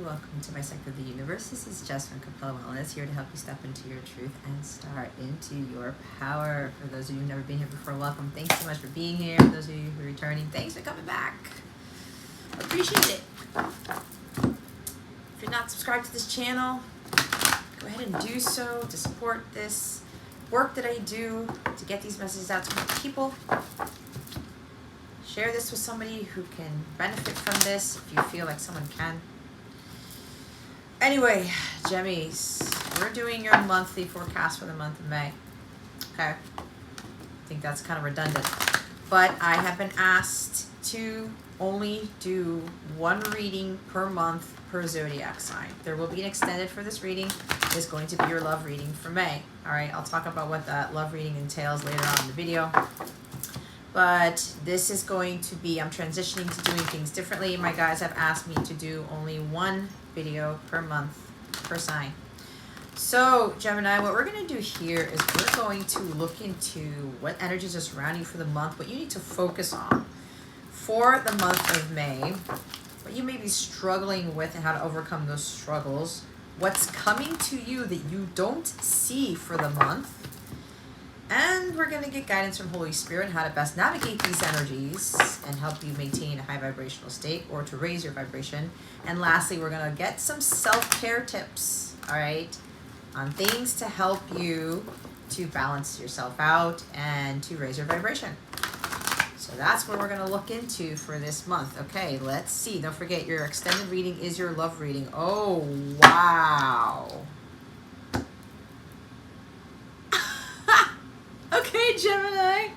welcome to my sector of the universe. This is Jess from Capella Wellness, here to help you step into your truth and start into your power. For those of you who've never been here before, welcome. Thanks so much for being here. For those of you who are returning, thanks for coming back. Appreciate it. If you're not subscribed to this channel, go ahead and do so to support this work that I do to get these messages out to more people. Share this with somebody who can benefit from this if you feel like someone can. Anyway, Gemmies, we're doing your monthly forecast for the month of May. Okay. I think that's kind of redundant. But I have been asked to only do one reading per month per zodiac sign. There will be an extended for this reading. It's going to be your love reading for May. All right, I'll talk about what that love reading entails later on in the video. But this is going to be, I'm transitioning to doing things differently. My guys have asked me to do only one video per month per sign. So Gemini, what we're going to do here is we're going to look into what energies are surrounding you for the month, what you need to focus on for the month of May, what you may be struggling with and how to overcome those struggles, what's coming to you that you don't see for the month. And we're going to get guidance from Holy Spirit on how to best navigate these energies and help you maintain a high vibrational state or to raise your vibration. And lastly, we're going to get some self-care tips, all right, on things to help you to balance yourself out and to raise your vibration. So that's what we're going to look into for this month. Okay, let's see. Don't forget, your extended reading is your love reading. Oh, wow. Okay, Gemini.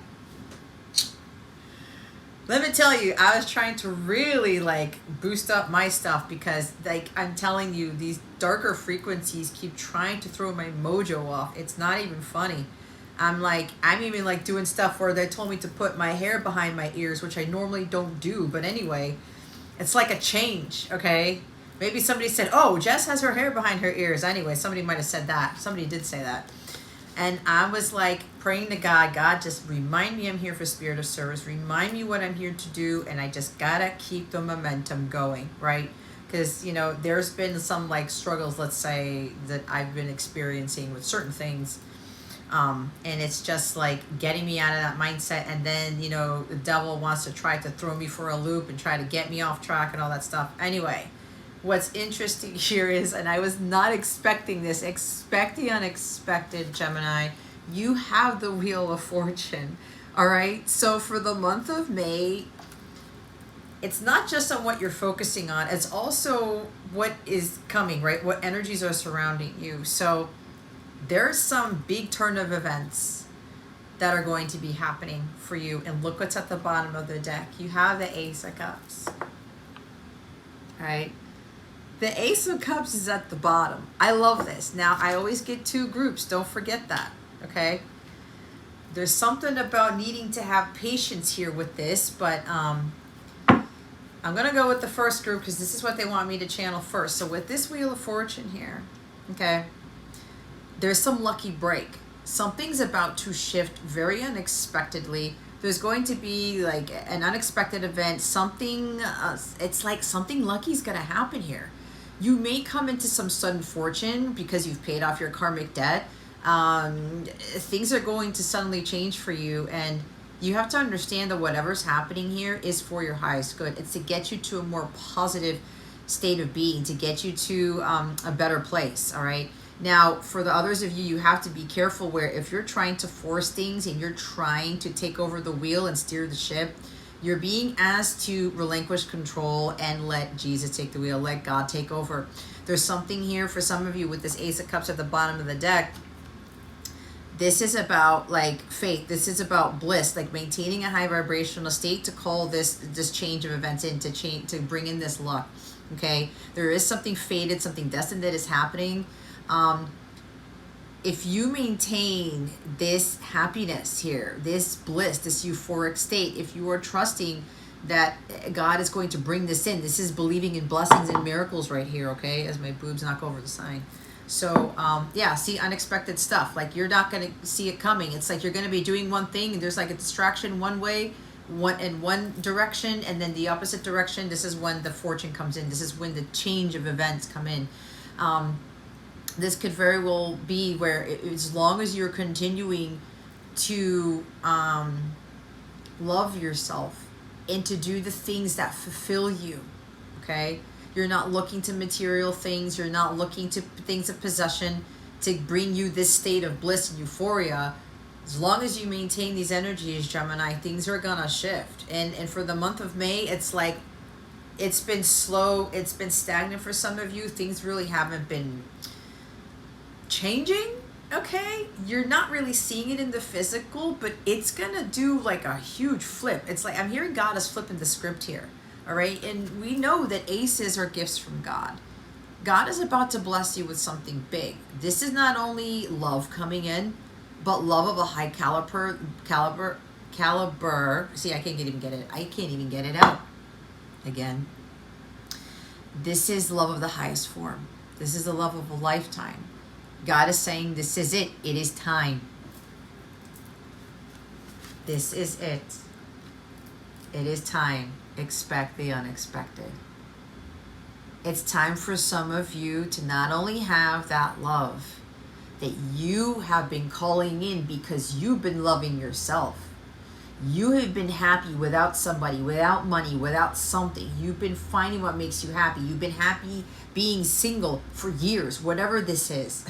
Let me tell you, I was trying to really boost up my stuff because I'm telling you, these darker frequencies keep trying to throw my mojo off. It's not even funny. I'm even doing stuff where they told me to put my hair behind my ears, which I normally don't do. But anyway, it's like a change, okay? Maybe somebody said, oh, Jess has her hair behind her ears. Anyway, somebody might have said that. Somebody did say that. And I was praying to God, God, just remind me I'm here for spirit of service. Remind me what I'm here to do. And I just got to keep the momentum going, right? Because, there's been some struggles, let's say, that I've been experiencing with certain things. And it's just getting me out of that mindset. And then, the devil wants to try to throw me for a loop and try to get me off track and all that stuff. Anyway. What's interesting here is, and I was not expecting this, expect the unexpected, Gemini, you have the Wheel of Fortune, all right? So for the month of May, it's not just on what you're focusing on, it's also what is coming, right? What energies are surrounding you. So there's some big turn of events that are going to be happening for you. And look what's at the bottom of the deck. You have the Ace of Cups, all right? The Ace of Cups is at the bottom. I love this. Now, I always get two groups. Don't forget that, okay? There's something about needing to have patience here with this, but I'm going to go with the first group because this is what they want me to channel first. So with this Wheel of Fortune here, okay, there's some lucky break. Something's about to shift very unexpectedly. There's going to be an unexpected event. Something, it's something lucky is going to happen here. You may come into some sudden fortune because you've paid off your karmic debt. Things are going to suddenly change for you. And you have to understand that whatever's happening here is for your highest good. It's to get you to a more positive state of being, to get you to a better place, all right? Now, for the others of you, you have to be careful where if you're trying to force things and you're trying to take over the wheel and steer the ship, you're being asked to relinquish control and let Jesus take the wheel, let God take over. There's something here for some of you with this Ace of Cups at the bottom of the deck. This is about faith. This is about bliss, maintaining a high vibrational state to call this change of events in, to bring in this luck. Okay, there is something fated, something destined that is happening. If you maintain this happiness here, this bliss, this euphoric state, if you are trusting that God is going to bring this in, this is believing in blessings and miracles right here, okay, as my boobs knock over the sign. So, yeah, see, unexpected stuff. You're not going to see it coming. It's you're going to be doing one thing and there's a distraction one way one in one direction and then the opposite direction. This is when the fortune comes in. This is when the change of events come in. This could very well be where as long as you're continuing to love yourself and to do the things that fulfill you, okay? You're not looking to material things. You're not looking to things of possession to bring you this state of bliss and euphoria. As long as you maintain these energies, Gemini, things are gonna shift. And for the month of May, it's like it's been slow, it's been stagnant for some of you. Things really haven't been changing, okay? You're not really seeing it in the physical, but it's gonna do like a huge flip. It's like I'm hearing God is flipping the script here, all right? And we know that aces are gifts from God. God is about to bless you with something big. This is not only love coming in, but love of a high caliber. See, I can't even get it out again. This is love of the highest form. This is the love of a lifetime. God is saying, this is it. It is time. This is it. It is time. Expect the unexpected. It's time for some of you to not only have that love that you have been calling in because you've been loving yourself. You have been happy without somebody, without money, without something. You've been finding what makes you happy. You've been happy being single for years, whatever this is.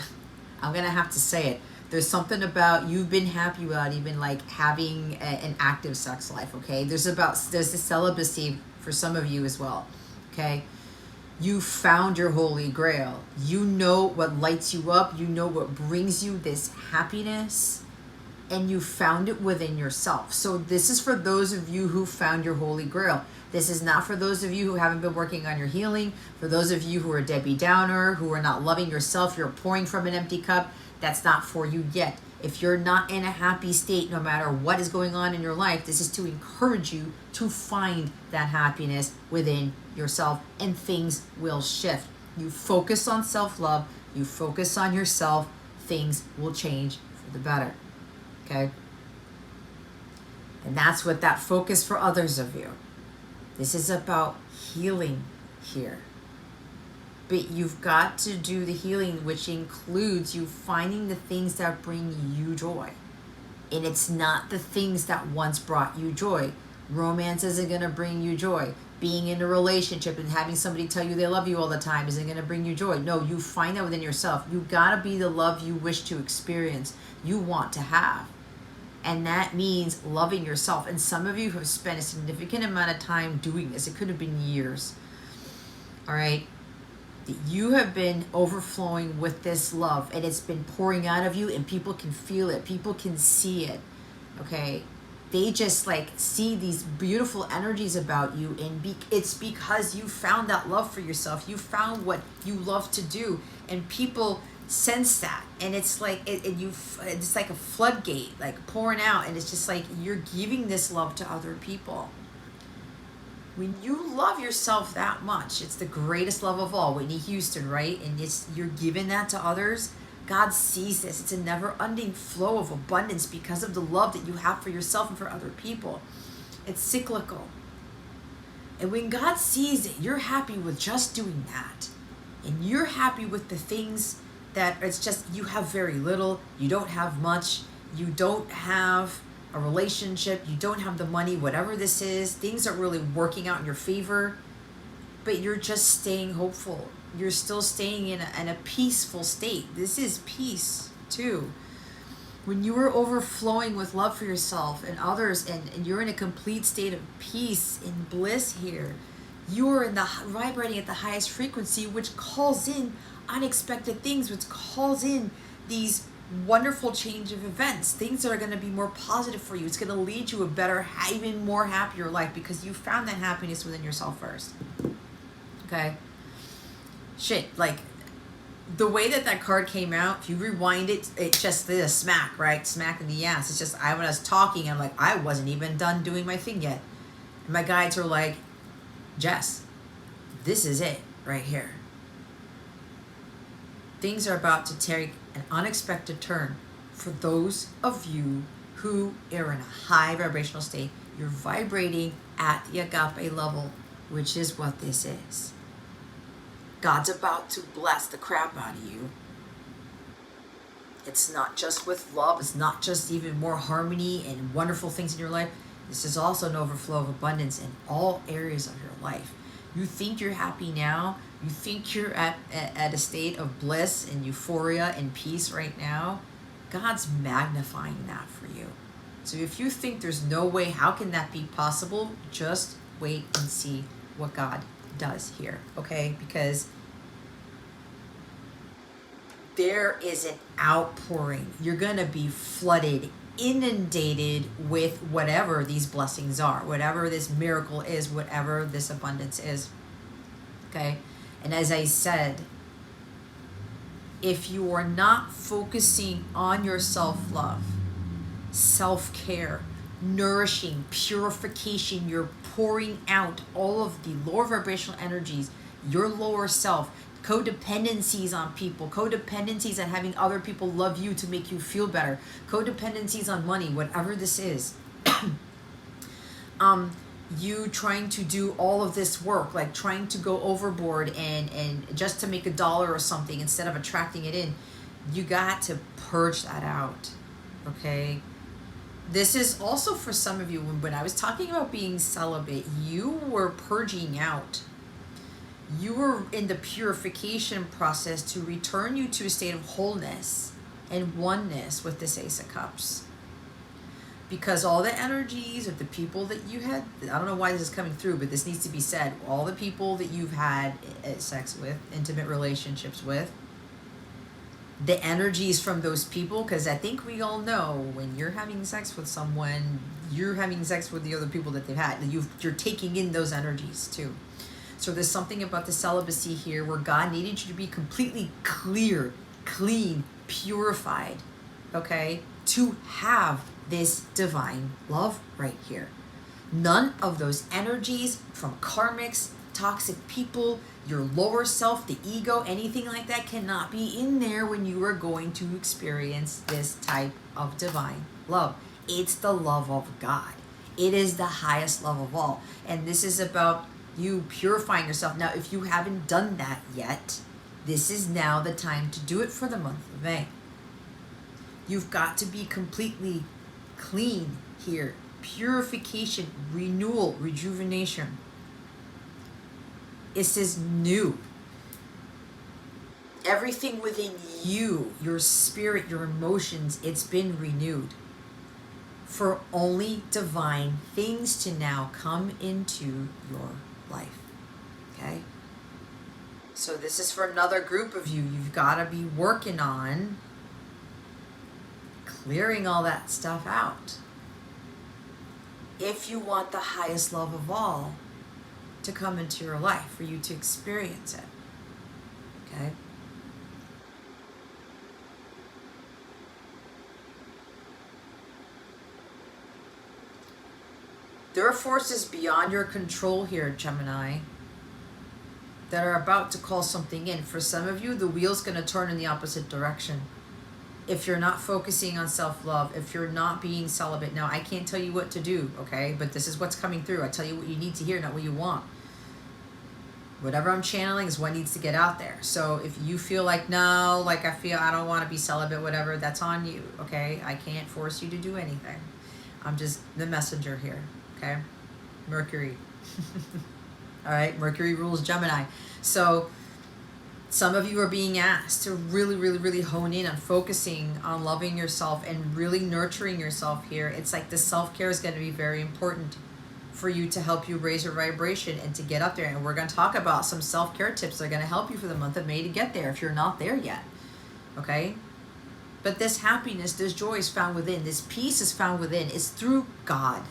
I'm going to have to say it. There's something about you've been happy without even like having an active sex life, okay? There's the celibacy for some of you as well, okay? You found your holy grail. You know what lights you up. You know what brings you this happiness. And you found it within yourself. So this is for those of you who found your holy grail. This is not for those of you who haven't been working on your healing. For those of you who are Debbie Downer, who are not loving yourself, you're pouring from an empty cup. That's not for you yet. If you're not in a happy state, no matter what is going on in your life, this is to encourage you to find that happiness within yourself, and things will shift. You focus on self-love, you focus on yourself, things will change for the better, okay? And that's what that focus for others of you. This is about healing here. But you've got to do the healing, which includes you finding the things that bring you joy. And it's not the things that once brought you joy. Romance isn't going to bring you joy. Being in a relationship and having somebody tell you they love you all the time isn't going to bring you joy. No, you find that within yourself. You got to be the love you wish to experience, you want to have. And that means loving yourself. And some of you have spent a significant amount of time doing this. It could have been years. All right? You have been overflowing with this love, and it's been pouring out of you, and people can feel it. People can see it. Okay? They just like see these beautiful energies about you, and it's because you found that love for yourself. You found what you love to do, and people sense that, and it's like it's like a floodgate like pouring out, and it's just like you're giving this love to other people. When you love yourself that much, it's the greatest love of all, Whitney Houston, right? And you're giving that to others. God sees this. It's a never-ending flow of abundance because of the love that you have for yourself and for other people. It's cyclical. And when God sees it, you're happy with just doing that. And you're happy with the things that it's just you have very little, you don't have much, you don't have a relationship, you don't have the money, whatever this is, things aren't really working out in your favor, but you're just staying hopeful. You're still staying in a peaceful state. This is peace too. When you are overflowing with love for yourself and others, and you're in a complete state of peace and bliss here, you are vibrating at the highest frequency, which calls in unexpected things, which calls in these wonderful change of events, things that are going to be more positive for you. It's going to lead you a better, even more happier life because you found that happiness within yourself first. Okay? Shit, like the way that card came out, if you rewind it, it's just a smack, right? Smack in the ass. It's just, when I was talking, I'm like, I wasn't even done doing my thing yet. And my guides are like, Jess, this is it right here. Things are about to take an unexpected turn for those of you who are in a high vibrational state You're vibrating at the agape level, which is what this is. God's about to bless the crap out of you. It's not just with love. It's not just even more harmony and wonderful things in your life. This is also an overflow of abundance in all areas of your life. You think you're happy now. You think you're at a state of bliss and euphoria and peace right now. God's magnifying that for you. So if you think there's no way, how can that be possible? Just wait and see what God does here, okay? Because there is an outpouring. You're going to be flooded, inundated with whatever these blessings are, whatever this miracle is, whatever this abundance is, okay? And as I said, if you are not focusing on your self-love, self-care, nourishing, purification, you're pouring out all of the lower vibrational energies, your lower self, codependencies on people, codependencies on having other people love you to make you feel better, codependencies on money, whatever this is. You trying to do all of this work, like trying to go overboard and just to make $1 or something instead of attracting it in, you got to purge that out, okay? This is also for some of you, when I was talking about being celibate, you were purging out. You were in the purification process to return you to a state of wholeness and oneness with this Ace of Cups. Because all the energies of the people that you had, I don't know why this is coming through, but this needs to be said. All the people that you've had sex with, intimate relationships with, the energies from those people, because I think we all know when you're having sex with someone, you're having sex with the other people that they've had. You're taking in those energies too. So there's something about the celibacy here where God needed you to be completely clear, clean, purified, okay, to have this divine love right here. None of those energies from karmics, toxic people, your lower self, the ego, anything like that cannot be in there when you are going to experience this type of divine love. It's the love of God. It is the highest love of all. And this is about you purifying yourself. Now, if you haven't done that yet, this is now the time to do it for the month of May. You've got to be completely clean here. Purification, renewal, rejuvenation. This is new. Everything within you, your spirit, your emotions, it's been renewed. For only divine things to now come into your life. Okay? So this is for another group of you. You've got to be working on clearing all that stuff out. If you want the highest love of all to come into your life, for you to experience it. Okay? There are forces beyond your control here, Gemini, that are about to call something in. For some of you, the wheel's going to turn in the opposite direction. If you're not focusing on self-love, if you're not being celibate. Now, I can't tell you what to do, okay? But this is what's coming through. I tell you what you need to hear, not what you want. Whatever I'm channeling is what needs to get out there. So if you feel like, no, like I don't want to be celibate, whatever, that's on you, okay? I can't force you to do anything. I'm just the messenger here, okay? Mercury. All right, Mercury rules Gemini. So some of you are being asked to really, really, really hone in on focusing on loving yourself and really nurturing yourself here. It's like the self-care is going to be very important for you to help you raise your vibration and to get up there. And we're going to talk about some self-care tips that are going to help you for the month of May to get there if you're not there yet. Okay? But this happiness, this joy is found within. This peace is found within. It's through God.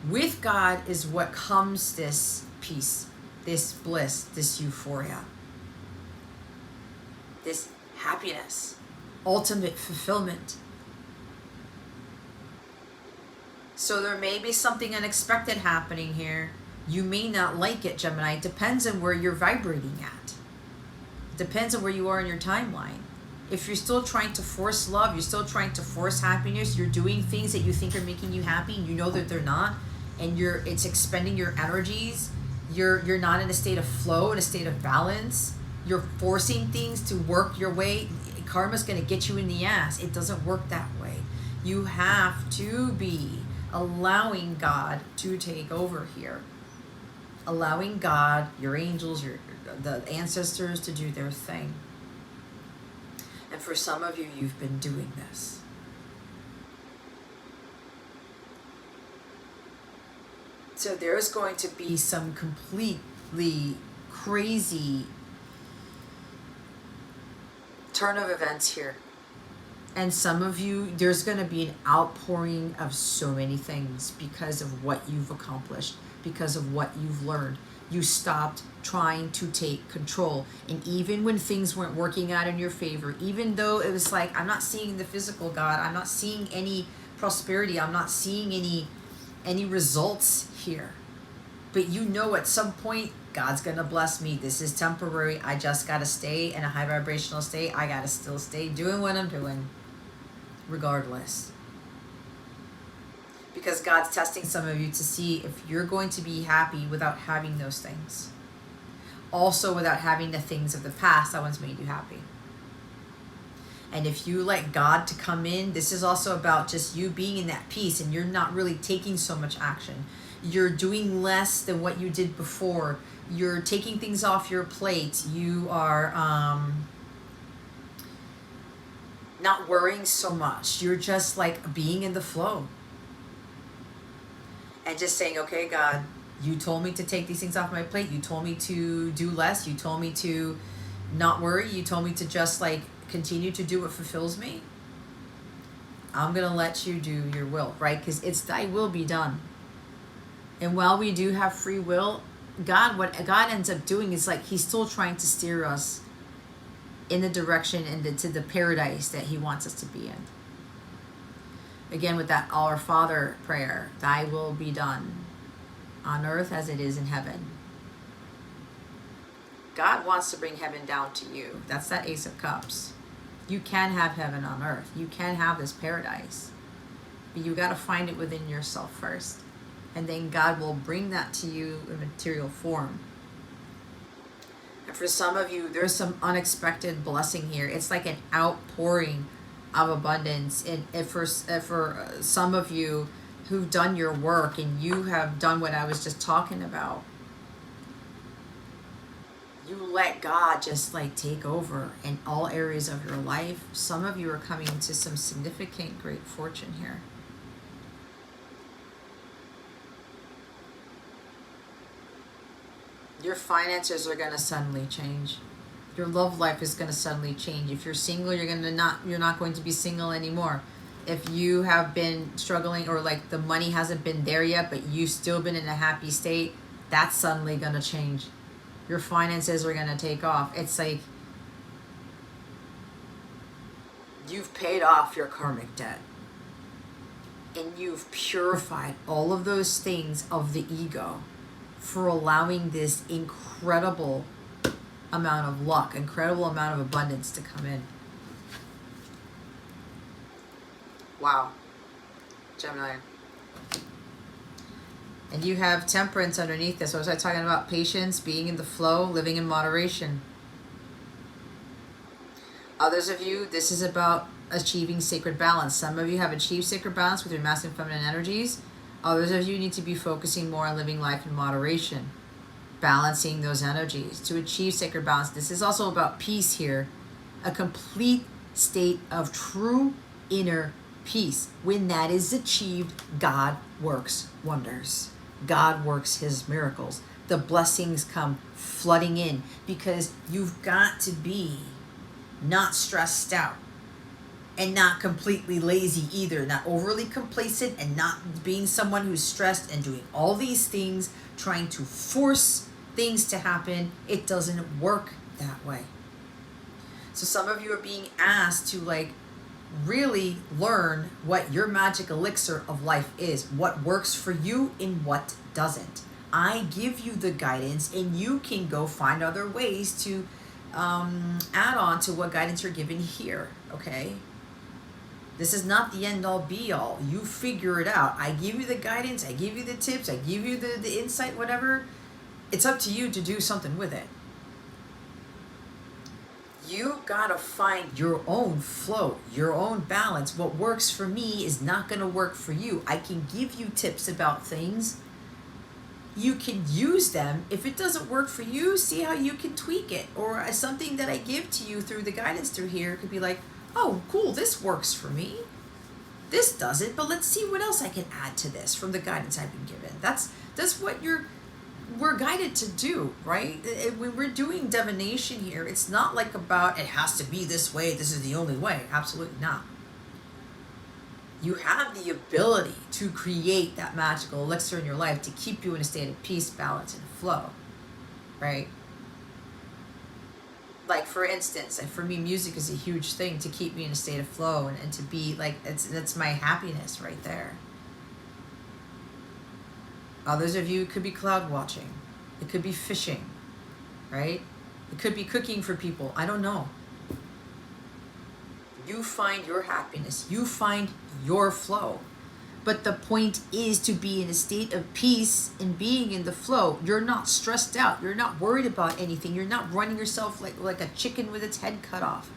With God is what comes this peace, this bliss, this euphoria, this happiness, ultimate fulfillment. So there may be something unexpected happening here. You may not like it, Gemini. It depends on where you're vibrating at. It depends on where you are in your timeline. If you're still trying to force love, you're still trying to force happiness, you're doing things that you think are making you happy and you know that they're not, and it's expending your energies, you're not in a state of flow, in a state of balance, you're forcing things to work your way, karma's going to get you in the ass. It doesn't work that way. You have to be allowing God to take over here. Allowing God, your angels, the ancestors to do their thing. And for some of you, you've been doing this. So there's going to be some completely crazy turn of events here. And some of you, there's going to be an outpouring of so many things because of what you've accomplished, because of what you've learned. You stopped trying to take control. And even when things weren't working out in your favor, even though it was like, I'm not seeing the physical, God, I'm not seeing any prosperity, I'm not seeing any results here. But you know at some point, God's going to bless me. This is temporary. I just got to stay in a high vibrational state. I got to still stay doing what I'm doing, regardless. Because God's testing some of you to see if you're going to be happy without having those things. Also without having the things of the past that once made you happy. And if you let God to come in, this is also about just you being in that peace and you're not really taking so much action. You're doing less than what you did before. You're taking things off your plate. You are not worrying so much. You're just like being in the flow. And just saying, okay, God, you told me to take these things off my plate. You told me to do less. You told me to not worry. You told me to just like continue to do what fulfills me. I'm going to let you do your will, right? Because it's thy will be done. And while we do have free will, what God ends up doing is like he's still trying to steer us in the direction and to the paradise that he wants us to be in. Again, with that Our Father prayer, thy will be done on earth as it is in heaven. God wants to bring heaven down to you. That's that Ace of Cups. You can have heaven on earth. You can have this paradise. But you got to find it within yourself first. And then God will bring that to you in material form. And for some of you, there's some unexpected blessing here. It's like an outpouring of abundance. And for some of you who've done your work and you have done what I was just talking about, you let God just like take over in all areas of your life. Some of you are coming into some significant great fortune here. Your finances are going to suddenly change. Your love life is going to suddenly change. If you're single, you're not going to be single anymore. If you have been struggling or like the money hasn't been there yet, but you've still been in a happy state, that's suddenly going to change. Your finances are going to take off. It's like you've paid off your karmic debt. And you've purified all of those things of the ego for allowing this incredible amount of luck, incredible amount of abundance to come in. Wow. Gemini. And you have temperance underneath this. What was I talking about? Patience, being in the flow, living in moderation. Others of you, this is about achieving sacred balance. Some of you have achieved sacred balance with your masculine and feminine energies. Others of you need to be focusing more on living life in moderation, balancing those energies to achieve sacred balance. This is also about peace here, a complete state of true inner peace. When that is achieved, God works wonders. God works his miracles. The blessings come flooding in because you've got to be not stressed out. And not completely lazy either, not overly complacent and not being someone who's stressed and doing all these things, trying to force things to happen. It doesn't work that way. So some of you are being asked to like really learn what your magic elixir of life is, what works for you and what doesn't. I give you the guidance and you can go find other ways to add on to what guidance you're given here, okay? This is not the end all be all. You figure it out. I give you the guidance, I give you the tips, I give you the insight, whatever. It's up to you to do something with it. You gotta find your own flow, your own balance. What works for me is not gonna work for you. I can give you tips about things. You can use them. If it doesn't work for you, see how you can tweak it. Or something that I give to you through the guidance through here could be like, oh, cool, this works for me. This doesn't, but let's see what else I can add to this from the guidance I've been given. That's what we're guided to do, right? When we're doing divination here, it's not like about it has to be this way, this is the only way. Absolutely not. You have the ability to create that magical elixir in your life to keep you in a state of peace, balance, and flow, right? Like, for instance, and for me, music is a huge thing to keep me in a state of flow and to be like, that's my happiness right there. Others of you, it could be cloud watching. It could be fishing, right? It could be cooking for people. I don't know. You find your happiness. You find your flow. But the point is to be in a state of peace and being in the flow. You're not stressed out. You're not worried about anything. You're not running yourself like a chicken with its head cut off.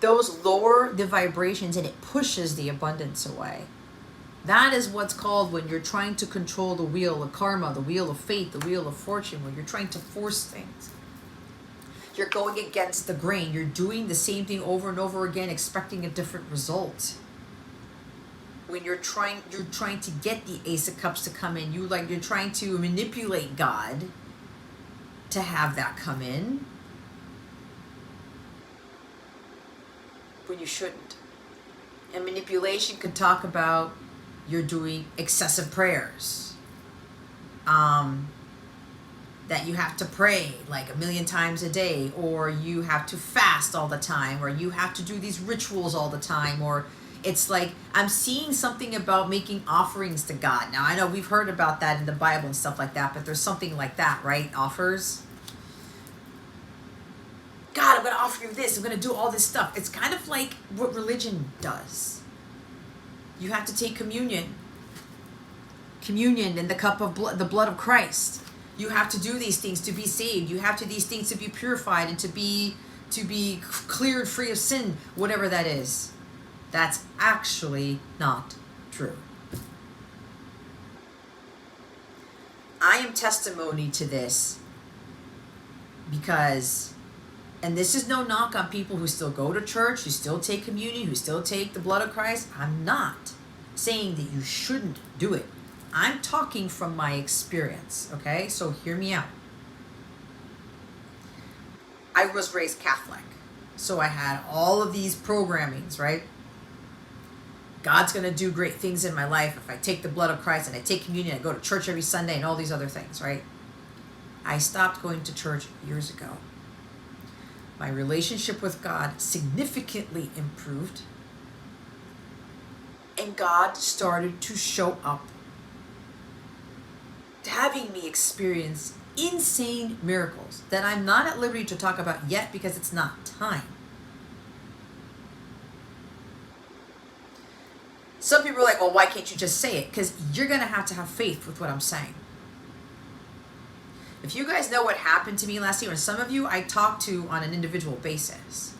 Those lower the vibrations and it pushes the abundance away. That is what's called when you're trying to control the wheel of karma, the wheel of fate, the wheel of fortune, when you're trying to force things. You're going against the grain. You're doing the same thing over and over again, expecting a different result. When you're trying to get the Ace of Cups to come in, you're trying to manipulate God to have that come in, when you shouldn't. And manipulation could talk about you're doing excessive prayers. That you have to pray like 1,000,000 times a day, or you have to fast all the time, or you have to do these rituals all the time, or it's like I'm seeing something about making offerings to God. Now, I know we've heard about that in the Bible and stuff like that, but there's something like that, right? Offers. God, I'm going to offer you this. I'm going to do all this stuff. It's kind of like what religion does. You have to take communion. Communion in the cup of blood, the blood of Christ. You have to do these things to be saved. You have to do these things to be purified and to be cleared free of sin, whatever that is. That's actually not true. I am testimony to this because, and this is no knock on people who still go to church, who still take communion, who still take the blood of Christ. I'm not saying that you shouldn't do it. I'm talking from my experience, okay? So hear me out. I was raised Catholic, so I had all of these programmings, right? God's going to do great things in my life if I take the blood of Christ and I take communion, I go to church every Sunday and all these other things, right? I stopped going to church years ago. My relationship with God significantly improved, and God started to show up, having me experience insane miracles that I'm not at liberty to talk about yet because it's not time. Some people are like, well, why can't you just say it? Because you're going to have faith with what I'm saying. If you guys know what happened to me last year, and some of you I talk to on an individual basis,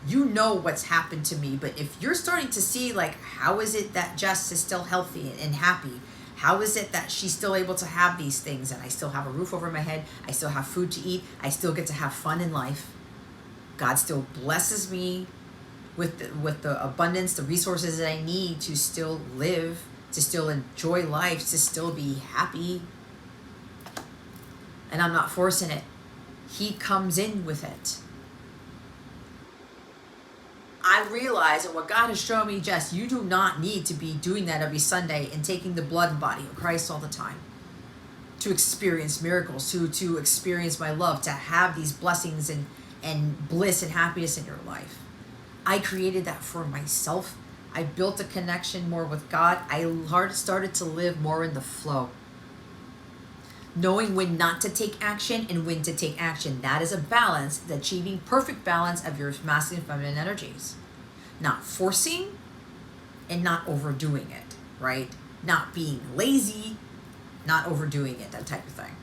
you know what's happened to me. But if you're starting to see, like, how is it that Jess is still healthy and happy? How is it that she's still able to have these things and I still have a roof over my head? I still have food to eat. I still get to have fun in life. God still blesses me with the abundance, the resources that I need to still live, to still enjoy life, to still be happy. And I'm not forcing it. He comes in with it. I realize, and what God has shown me, Jess, you do not need to be doing that every Sunday and taking the blood and body of Christ all the time to experience miracles, to experience my love, to have these blessings and bliss and happiness in your life. I created that for myself. I built a connection more with God. I started to live more in the flow. knowing when not to take action and when to take action. That is a balance, the achieving perfect balance of your masculine and feminine energies. Not forcing and not overdoing it, right? Not being lazy, not overdoing it, that type of thing.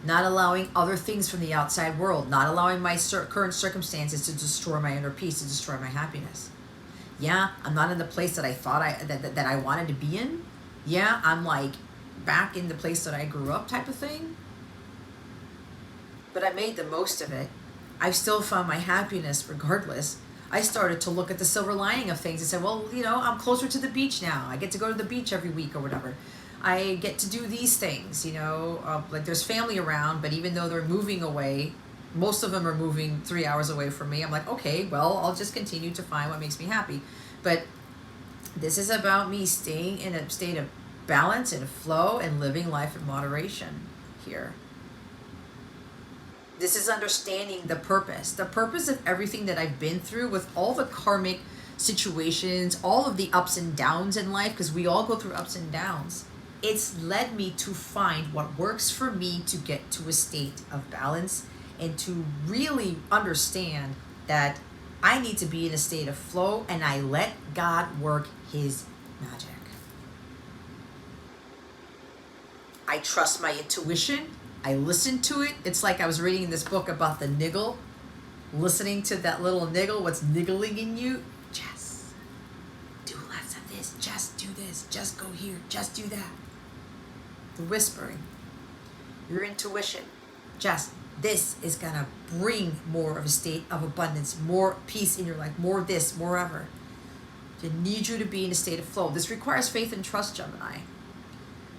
Not allowing other things from the outside world, not allowing my current circumstances to destroy my inner peace, to destroy my happiness. Yeah, I'm not in the place that I thought that I wanted to be in. Yeah, I'm like back in the place that I grew up type of thing. But I made the most of it. I've still found my happiness regardless. I started to look at the silver lining of things and said, well, I'm closer to the beach now. I get to go to the beach every week or whatever. I get to do these things, like there's family around, but even though they're moving away, most of them are moving 3 hours away from me. I'm like, okay, well, I'll just continue to find what makes me happy. But this is about me staying in a state of balance and flow and living life in moderation here. This is understanding the purpose of everything that I've been through with all the karmic situations, all of the ups and downs in life, because we all go through ups and downs. It's led me to find what works for me to get to a state of balance and to really understand that I need to be in a state of flow, and I let God work his magic. I trust my intuition. I listen to it. It's like I was reading this book about the niggle, listening to that little niggle, what's niggling in you. Just do less of this. Just do this. Just go here. Just do that. The whispering. Your intuition. Just this is going to bring more of a state of abundance, more peace in your life, more this, more ever. I need you to be in a state of flow. This requires faith and trust, Gemini.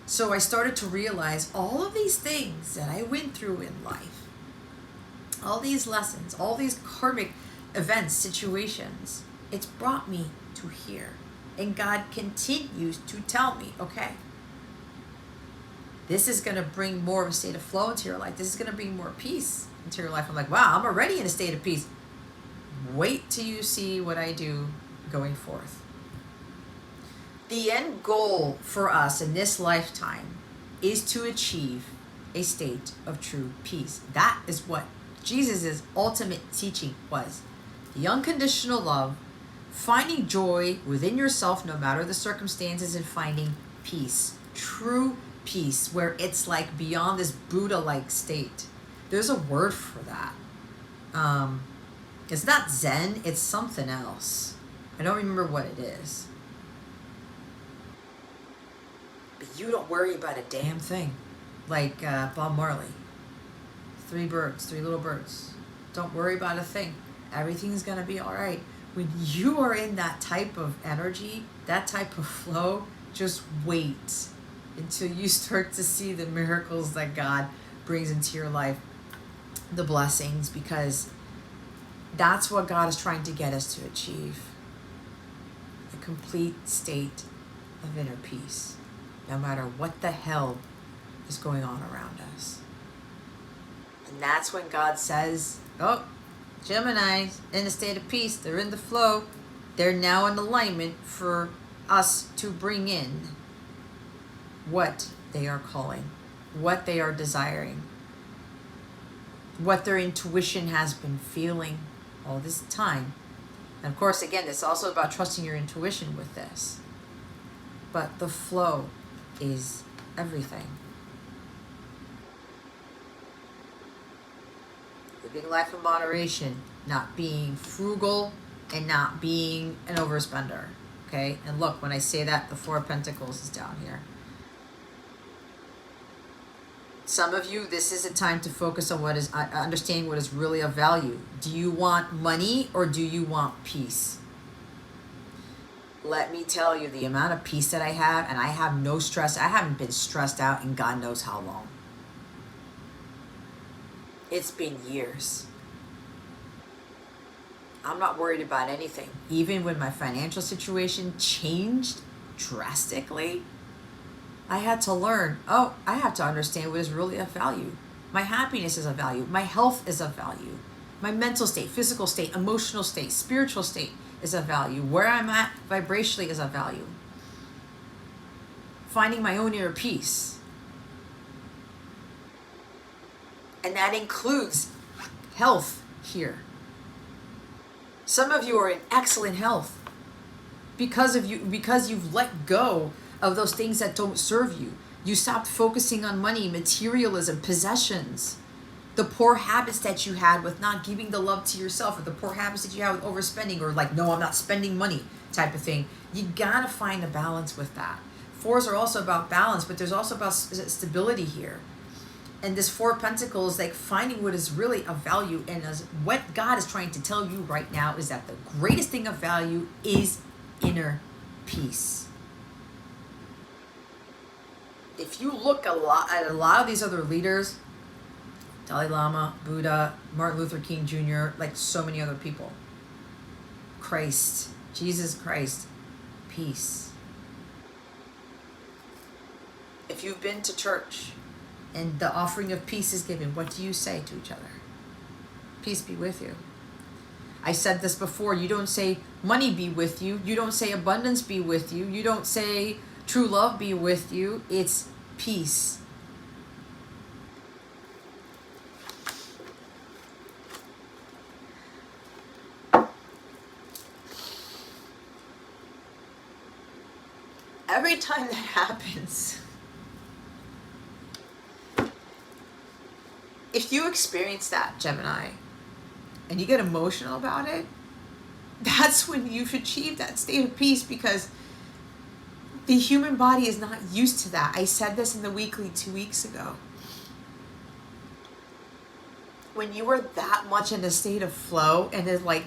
So I started to realize all of these things that I went through in life, all these lessons, all these karmic events, situations, it's brought me to here. And God continues to tell me, okay, this is going to bring more of a state of flow into your life. This is going to bring more peace into your life. I'm like, wow, I'm already in a state of peace. Wait till you see what I do going forth. The end goal for us in this lifetime is to achieve a state of true peace. That is what Jesus' ultimate teaching was. The unconditional love, finding joy within yourself no matter the circumstances, and finding peace, true peace, where it's like beyond this Buddha-like state. There's a word for that. It's not Zen, it's something else. I don't remember what it is. But you don't worry about a damn thing. Like Bob Marley. 3 little birds. Don't worry about a thing. Everything's going to be all right. When you are in that type of energy, that type of flow, just wait until you start to see the miracles that God brings into your life, the blessings, because that's what God is trying to get us to achieve. A complete state of inner peace, no matter what the hell is going on around us. And that's when God says, oh, Gemini's in a state of peace. They're in the flow. They're now in alignment for us to bring in what they are calling, what they are desiring, what their intuition has been feeling all this time. And of course, again, it's also about trusting your intuition with this. But the flow is everything. Living life in moderation, not being frugal and not being an overspender. Okay? And look, when I say that, the 4 of Pentacles is down here. Some of you, this is a time to focus on what is, understanding what is really of value. Do you want money or do you want peace? Let me tell you, the amount of peace that I have, and I have no stress. I haven't been stressed out in God knows how long. It's been years. I'm not worried about anything. Even when my financial situation changed drastically, I had to learn, oh, I have to understand what is really of value. My happiness is of value. My health is of value. My mental state, physical state, emotional state, spiritual state is of value. Where I'm at vibrationally is of value. Finding my own inner peace. And that includes health here. Some of you are in excellent health because you've let go of those things that don't serve you. You stopped focusing on money, materialism, possessions, the poor habits that you had with not giving the love to yourself, or the poor habits that you have with overspending, or like, no, I'm not spending money type of thing. You gotta find a balance with that. Fours are also about balance, but there's also about stability here. And this Four of Pentacles, like finding what is really of value, and as what God is trying to tell you right now is that the greatest thing of value is inner peace. If you look at a lot of these other leaders, Dalai Lama, Buddha, Martin Luther King Jr., like so many other people, Christ, Jesus Christ, peace. If you've been to church and the offering of peace is given, what do you say to each other? Peace be with you. I said this before. You don't say money be with you. You don't say abundance be with you. You don't say true love be with you. It's peace. Every time that happens, if you experience that, Gemini, and you get emotional about it, that's when you've achieved that state of peace, because the human body is not used to that. I said this in the weekly 2 weeks ago. When you are that much in a state of flow, and it's like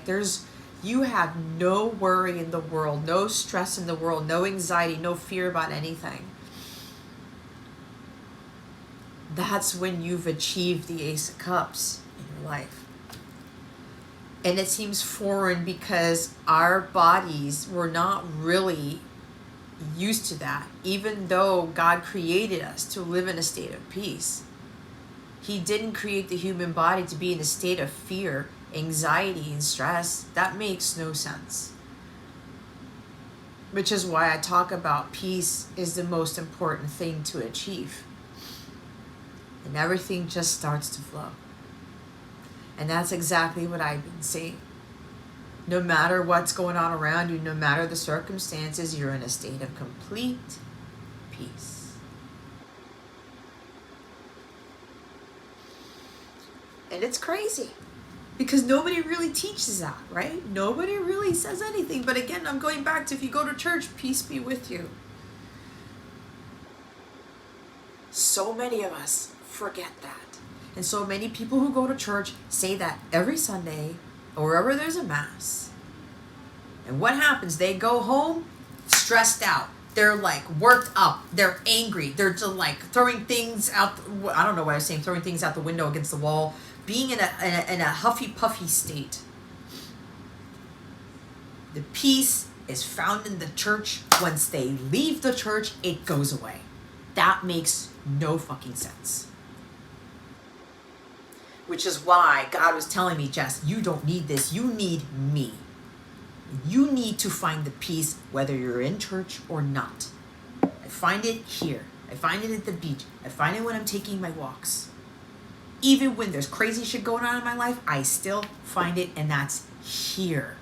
you have no worry in the world, no stress in the world, no anxiety, no fear about anything. That's when you've achieved the Ace of Cups in your life. And it seems foreign because our bodies were not really used to that. Even though God created us to live in a state of peace, He didn't create the human body to be in a state of fear, anxiety, and stress. That makes no sense. Which is why I talk about peace is the most important thing to achieve. And everything just starts to flow. And that's exactly what I've been seeing. No matter what's going on around you, no matter the circumstances, you're in a state of complete peace. And it's crazy, because nobody really teaches that, right? Nobody really says anything. But again, I'm going back to, if you go to church, peace be with you. So many of us forget that. And so many people who go to church say that every Sunday or wherever there's a mass. And what happens? They go home stressed out. They're like worked up. They're angry. They're just like throwing things out. I don't know why I was saying throwing things out the window against the wall. Being in a huffy puffy state. The peace is found in the church. Once they leave the church, it goes away. That makes no fucking sense. Which is why God was telling me, Jess, you don't need this. You need me. You need to find the peace whether you're in church or not. I find it here. I find it at the beach. I find it when I'm taking my walks. Even when there's crazy shit going on in my life, I still find it, and that's here.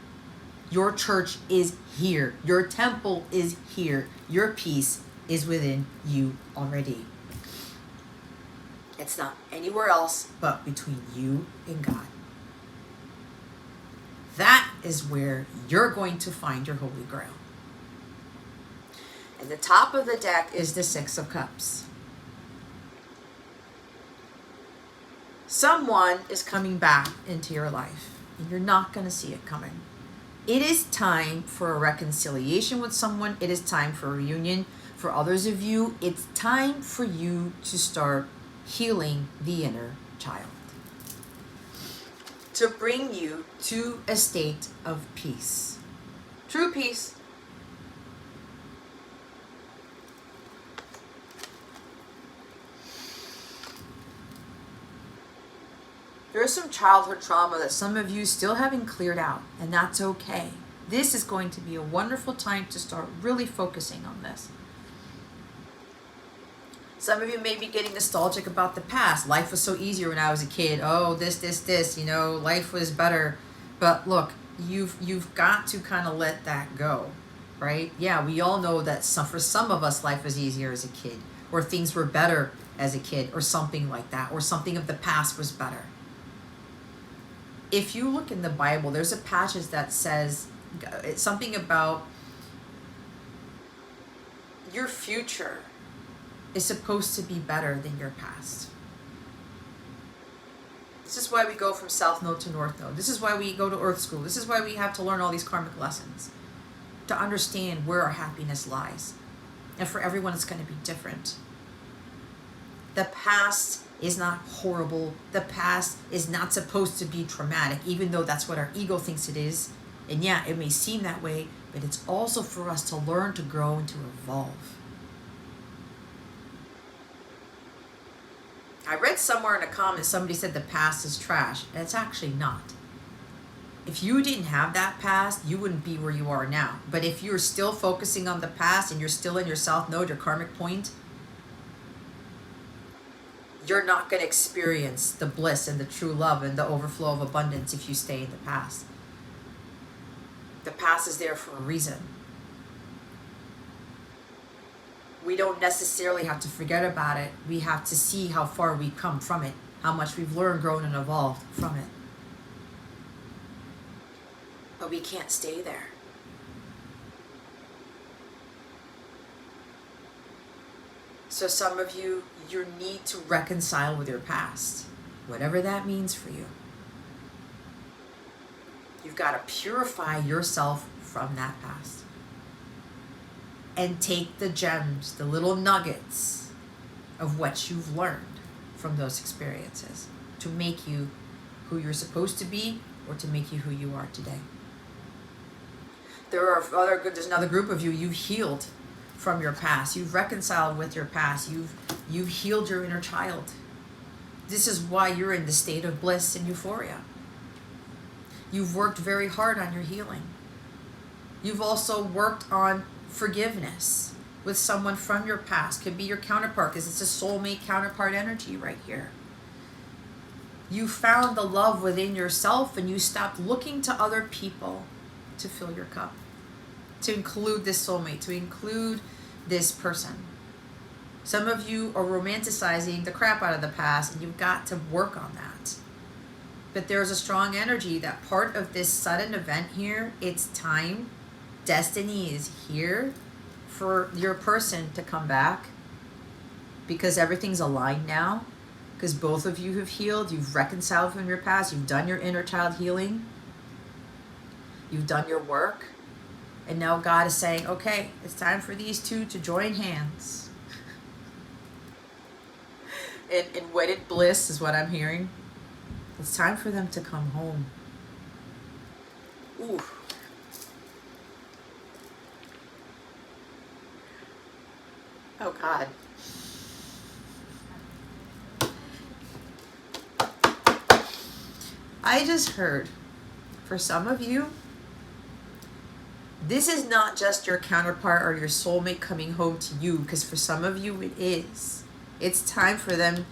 Your church is here. Your temple is here. Your peace is within you already. It's not anywhere else but between you and God. That is where you're going to find your Holy Grail. And the top of the deck is the Six of Cups. Someone is coming back into your life, and you're not going to see it coming. It is time for a reconciliation with someone. It is time for a reunion. For others of you, it's time for you to start healing the inner child, to bring you to a state of peace, true peace. There's some childhood trauma that some of you still haven't cleared out, and that's okay. This is going to be a wonderful time to start really focusing on this. Some of you may be getting nostalgic about the past. Life was so easier when I was a kid. Oh, this, you know, life was better. But look, you've got to kind of let that go, right? Yeah, we all know that for some of us, life was easier as a kid, or things were better as a kid, or something like that, or something of the past was better. If you look in the Bible, there's a passage that says it's something about your future is supposed to be better than your past. This is why we go from South Node to North Node. This is why we go to Earth School. This is why we have to learn all these karmic lessons, to understand where our happiness lies. And for everyone, it's going to be different. The past is not horrible. The past is not supposed to be traumatic, even though that's what our ego thinks it is. And yeah, it may seem that way, but it's also for us to learn, to grow, and to evolve. I read somewhere in a comment, somebody said the past is trash, and it's actually not. If you didn't have that past, you wouldn't be where you are now. But if you're still focusing on the past and you're still in your South Node, your karmic point, you're not going to experience the bliss and the true love and the overflow of abundance if you stay in the past. The past is there for a reason. We don't necessarily have to forget about it. We have to see how far we've come from it, how much we've learned, grown, and evolved from it. But we can't stay there. So some of you need to reconcile with your past, whatever that means for you. You've got to purify yourself from that past. And take the gems, the little nuggets of what you've learned from those experiences to make you who you're supposed to be, or to make you who you are today. There's another group of you, you've healed from your past. You've reconciled with your past. You've healed your inner child. This is why you're in the state of bliss and euphoria. You've worked very hard on your healing. You've also worked on forgiveness with someone from your past. Could be your counterpart, because it's a soulmate counterpart energy right here. You found the love within yourself, and you stopped looking to other people to fill your cup, to include this soulmate, to include this person. Some of you are romanticizing the crap out of the past, and you've got to work on that. But there's a strong energy that part of this sudden event here, it's time. Destiny is here for your person to come back, because everything's aligned now, because both of you have healed. You've reconciled from your past. You've done your inner child healing. You've done your work. And now God is saying, okay, it's time for these two to join hands. In wedded bliss is what I'm hearing. It's time for them to come home. Ooh. Oh, God. I just heard, for some of you, this is not just your counterpart or your soulmate coming home to you, because for some of you it is. It's time for them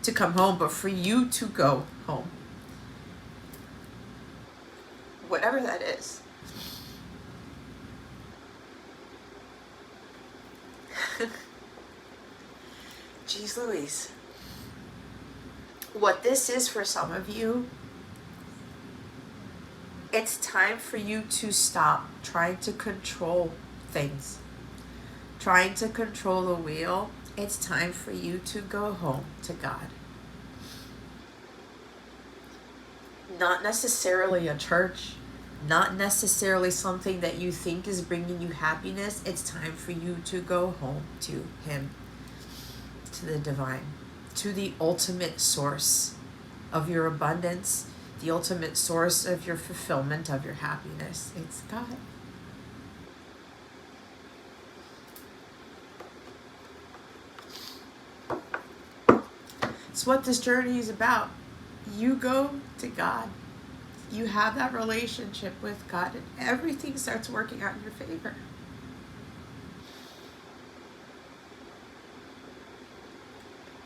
to come home, but for you to go home. Whatever that is. Jeez Louise. What this is for some of you, it's time for you to stop trying to control things, trying to control the wheel. It's time for you to go home to God. Not necessarily a church, not necessarily something that you think is bringing you happiness. It's time for you to go home to Him, to the divine, to the ultimate source of your abundance, the ultimate source of your fulfillment, of your happiness. It's God. It's what this journey is about. You go to God. You have that relationship with God, and everything starts working out in your favor.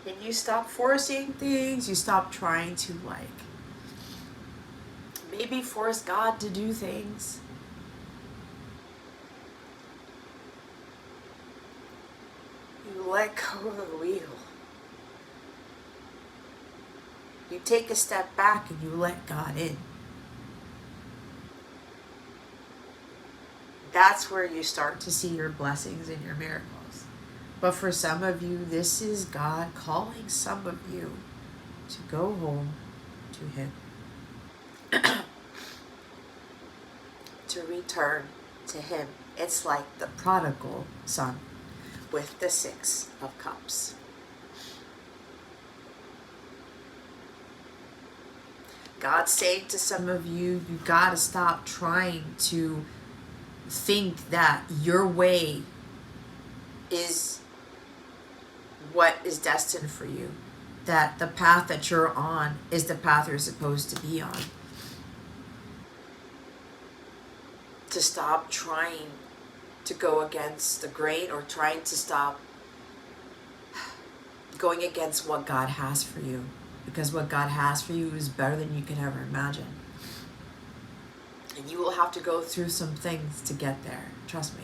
And you stop forcing things. You stop trying to, like, maybe force God to do things. You let go of the wheel. You take a step back and you let God in. That's where you start to see your blessings and your miracles. But for some of you, this is God calling some of you to go home to Him. To return to Him. It's like the prodigal son with the 6 of Cups. God's saying to some of you, you gotta stop trying to think that your way is what is destined for you. That the path that you're on is the path you're supposed to be on. To stop trying to go against the grain, or trying to stop going against what God has for you. Because what God has for you is better than you can ever imagine. And you will have to go through some things to get there. Trust me.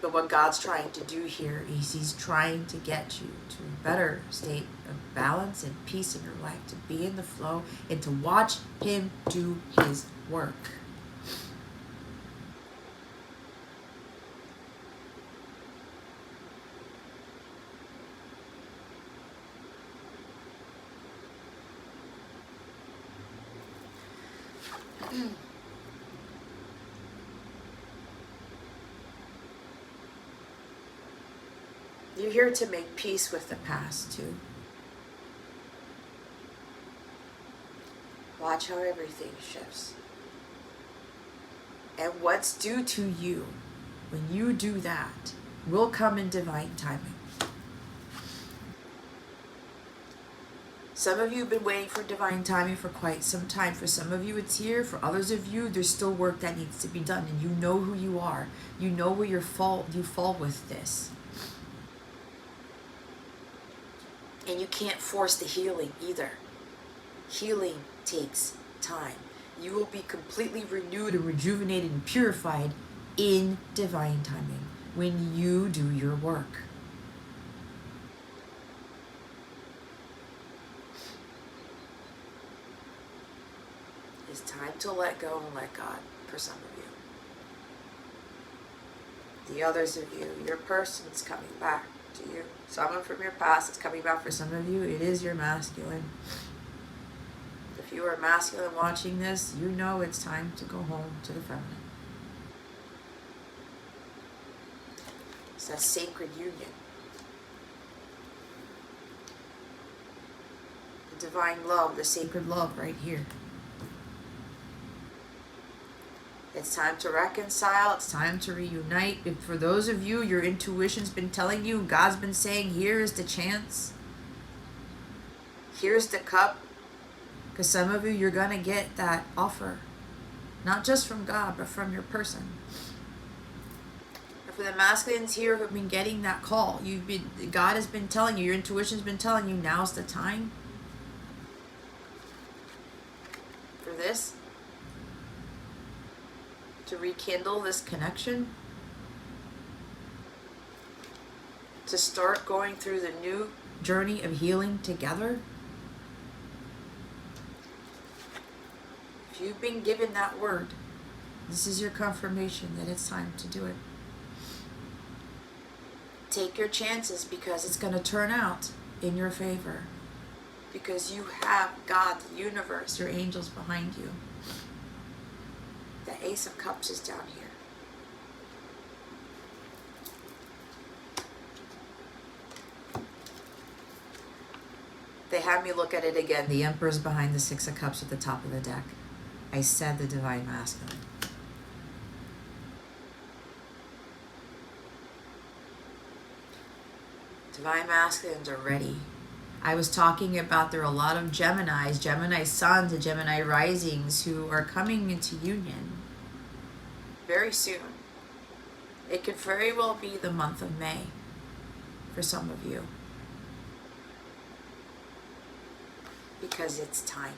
But what God's trying to do here is He's trying to get you to a better state of balance and peace in your life. To be in the flow and to watch Him do His work. You're here to make peace with the past too. Watch how everything shifts. And what's due to you, when you do that, will come in divine timing. Some of you have been waiting for divine timing for quite some time. For some of you, it's here. For others of you, there's still work that needs to be done. And you know who you are. You know where you fall with this. And you can't force the healing either. Healing takes time. You will be completely renewed and rejuvenated and purified in divine timing when you do your work. It's time to let go and let God for some of you. The others of you, your person's coming back to you. Someone from your past is coming back for some of you. It is your masculine. If you are masculine watching this, you know it's time to go home to the feminine. It's that sacred union. The divine love, the sacred love right here. It's time to reconcile. It's time to reunite. And for those of you, your intuition's been telling you, God's been saying, here's the chance. Here's the cup. Because some of you, you're going to get that offer. Not just from God, but from your person. And for the masculines here who have been getting that call, God has been telling you, your intuition's been telling you, now's the time for this. To rekindle this connection, to start going through the new journey of healing together. If you've been given that word, this is your confirmation that it's time to do it. Take your chances, because it's going to turn out in your favor. Because you have God, the universe, your angels behind you. The Ace of Cups is down here. They had me look at it again. The Emperor's behind the 6 of Cups at the top of the deck. I said the Divine Masculine. Divine Masculines are ready. I was talking about there are a lot of Geminis, Gemini Suns, and Gemini Risings who are coming into union very soon. It could very well be the month of May. for some of you. Because it's time.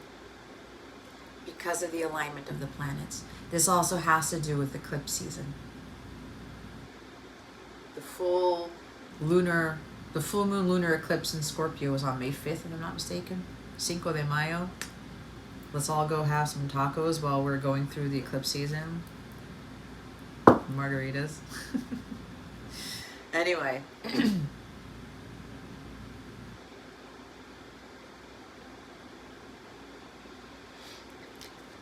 Because of the alignment of the planets. This also has to do with eclipse season. The full moon lunar eclipse in Scorpio was on May 5th, if I'm not mistaken. Cinco de Mayo. Let's all go have some tacos while we're going through the eclipse season. Margaritas. Anyway.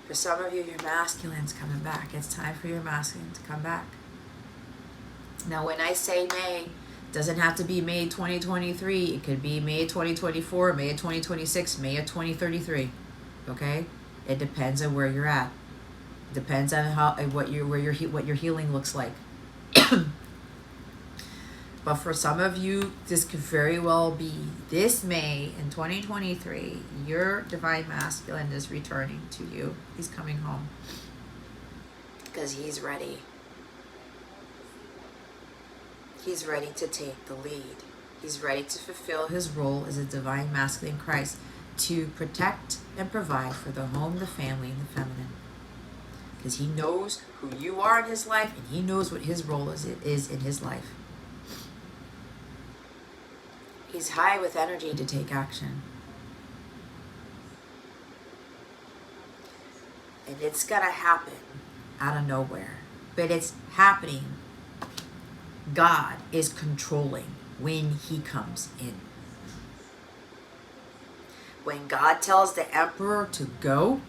For some of you, your masculine's coming back. It's time for your masculine to come back. Now, when I say May, it doesn't have to be May 2023. It could be May 2024, May of 2026, May of 2033. Okay? It depends on where you're at. Depends on what your healing looks like. But for some of you, this could very well be this May in 2023. Your divine masculine is returning to you. He's coming home because he's ready. He's ready to take the lead. He's ready to fulfill his role as a divine masculine Christ to protect and provide for the home, the family, and the feminine. Because he knows who you are in his life, and he knows what his role is in his life. He's high with energy to take action. And it's going to happen out of nowhere. But it's happening. God is controlling when he comes in. When God tells the emperor to go,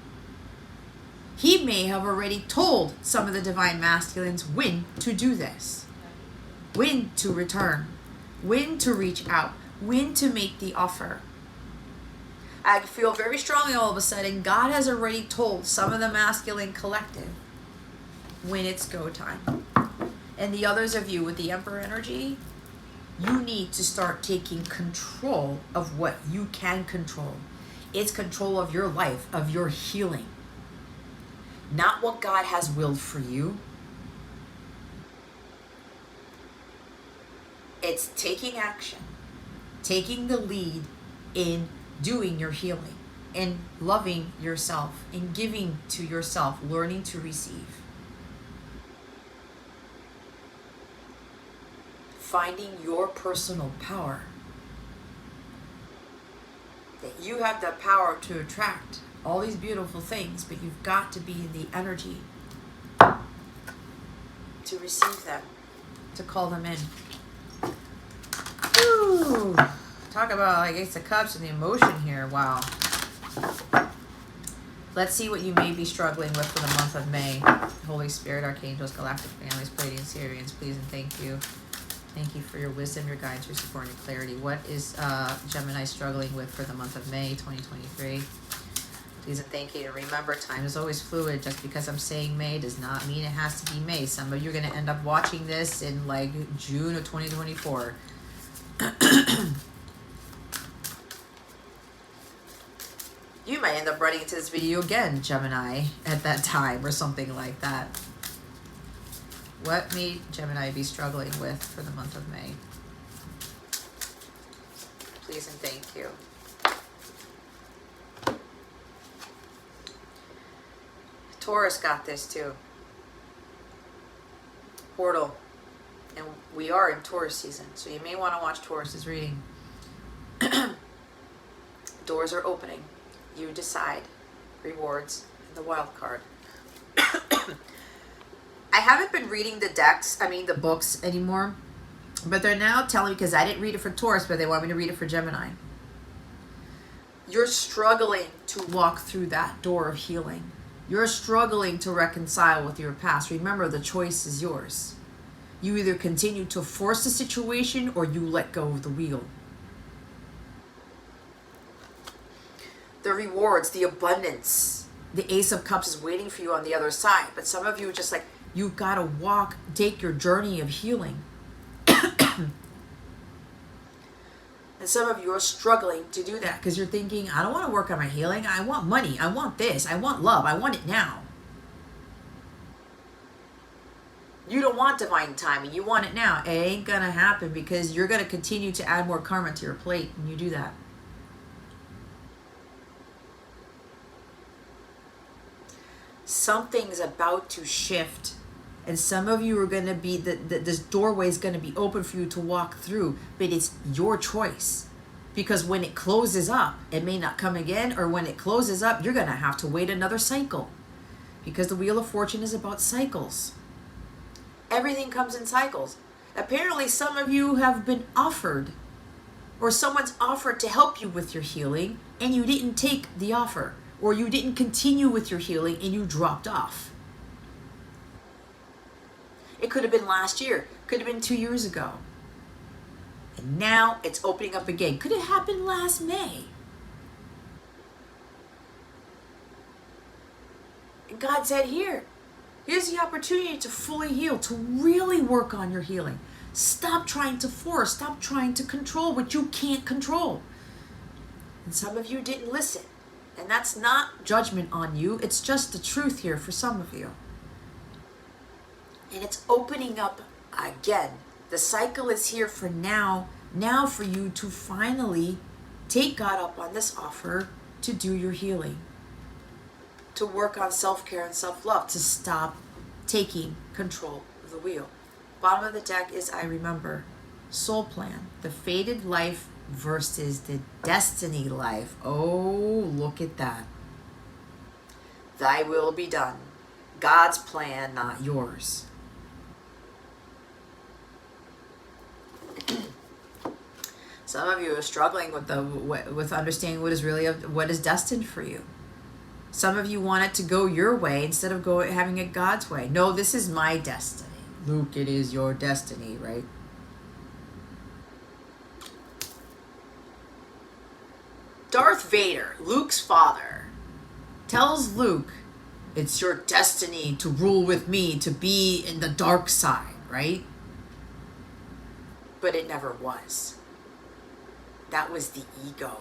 he may have already told some of the divine masculines when to do this, when to return, when to reach out, when to make the offer. I feel very strongly all of a sudden God has already told some of the masculine collective when it's go time. And the others of you with the Emperor energy, you need to start taking control of what you can control. It's control of your life, of your healing. Not what God has willed for you. It's taking action, taking the lead in doing your healing, in loving yourself, in giving to yourself, learning to receive. Finding your personal power. That you have the power to attract all these beautiful things, but you've got to be in the energy to receive them, to call them in. Ooh, talk about like Ace of Cups and the emotion here. Wow. Let's see what you may be struggling with for the month of May. Holy Spirit, Archangels, Galactic Families, Pleiadians, Syrians, please and thank you. Thank you for your wisdom, your guidance, your support, and your clarity. What is Gemini struggling with for the month of May 2023? Please and thank you. Remember, time is always fluid. Just because I'm saying May does not mean it has to be May. Some of you are going to end up watching this in like June of 2024. You might end up running into this video again, Gemini, at that time or something like that. What may Gemini be struggling with for the month of May? Please and thank you. Taurus got this too. Portal. And we are in Taurus season, so you may want to watch Taurus's reading. Doors are opening. You decide. Rewards. And the wild card. I haven't been reading the books anymore. But they're now telling me, because I didn't read it for Taurus, but they want me to read it for Gemini. You're struggling to walk through that door of healing. You're struggling to reconcile with your past. Remember, the choice is yours. You either continue to force the situation or you let go of the wheel. The rewards, the abundance, the Ace of Cups is waiting for you on the other side. But some of you are just like, you've got to take your journey of healing. And some of you are struggling to do that because you're thinking, I don't want to work on my healing. I want money. I want this. I want love. I want it now. You don't want divine timing. You want it now. It ain't going to happen because you're going to continue to add more karma to your plate when you do that. Something's about to shift. And some of you are going to be, this doorway is going to be open for you to walk through. But it's your choice. Because when it closes up, it may not come again. Or when it closes up, you're going to have to wait another cycle. Because the Wheel of Fortune is about cycles. Everything comes in cycles. Apparently, some of you have been offered, or someone's offered to help you with your healing, and you didn't take the offer, or you didn't continue with your healing and you dropped off. It could have been last year, could have been 2 years ago. And now it's opening up again. Could have happened last May. And God said, here's the opportunity to fully heal, to really work on your healing. Stop trying to force, stop trying to control what you can't control. And some of you didn't listen. And that's not judgment on you. It's just the truth here for some of you. And it's opening up again. The cycle is here for now for you to finally take God up on this offer to do your healing. To work on self-care and self-love. To stop taking control of the wheel. Bottom of the deck is I remember. Soul plan. The fated life versus the destiny life. Oh, look at that. Thy will be done. God's plan, not yours. Some of you are struggling with understanding what is destined for you. Some of you want it to go your way instead of having it God's way. No, this is my destiny. Luke, it is your destiny, right? Darth Vader, Luke's father, tells Luke, it's your destiny to rule with me, to be in the dark side, right? But it never was. That was the ego.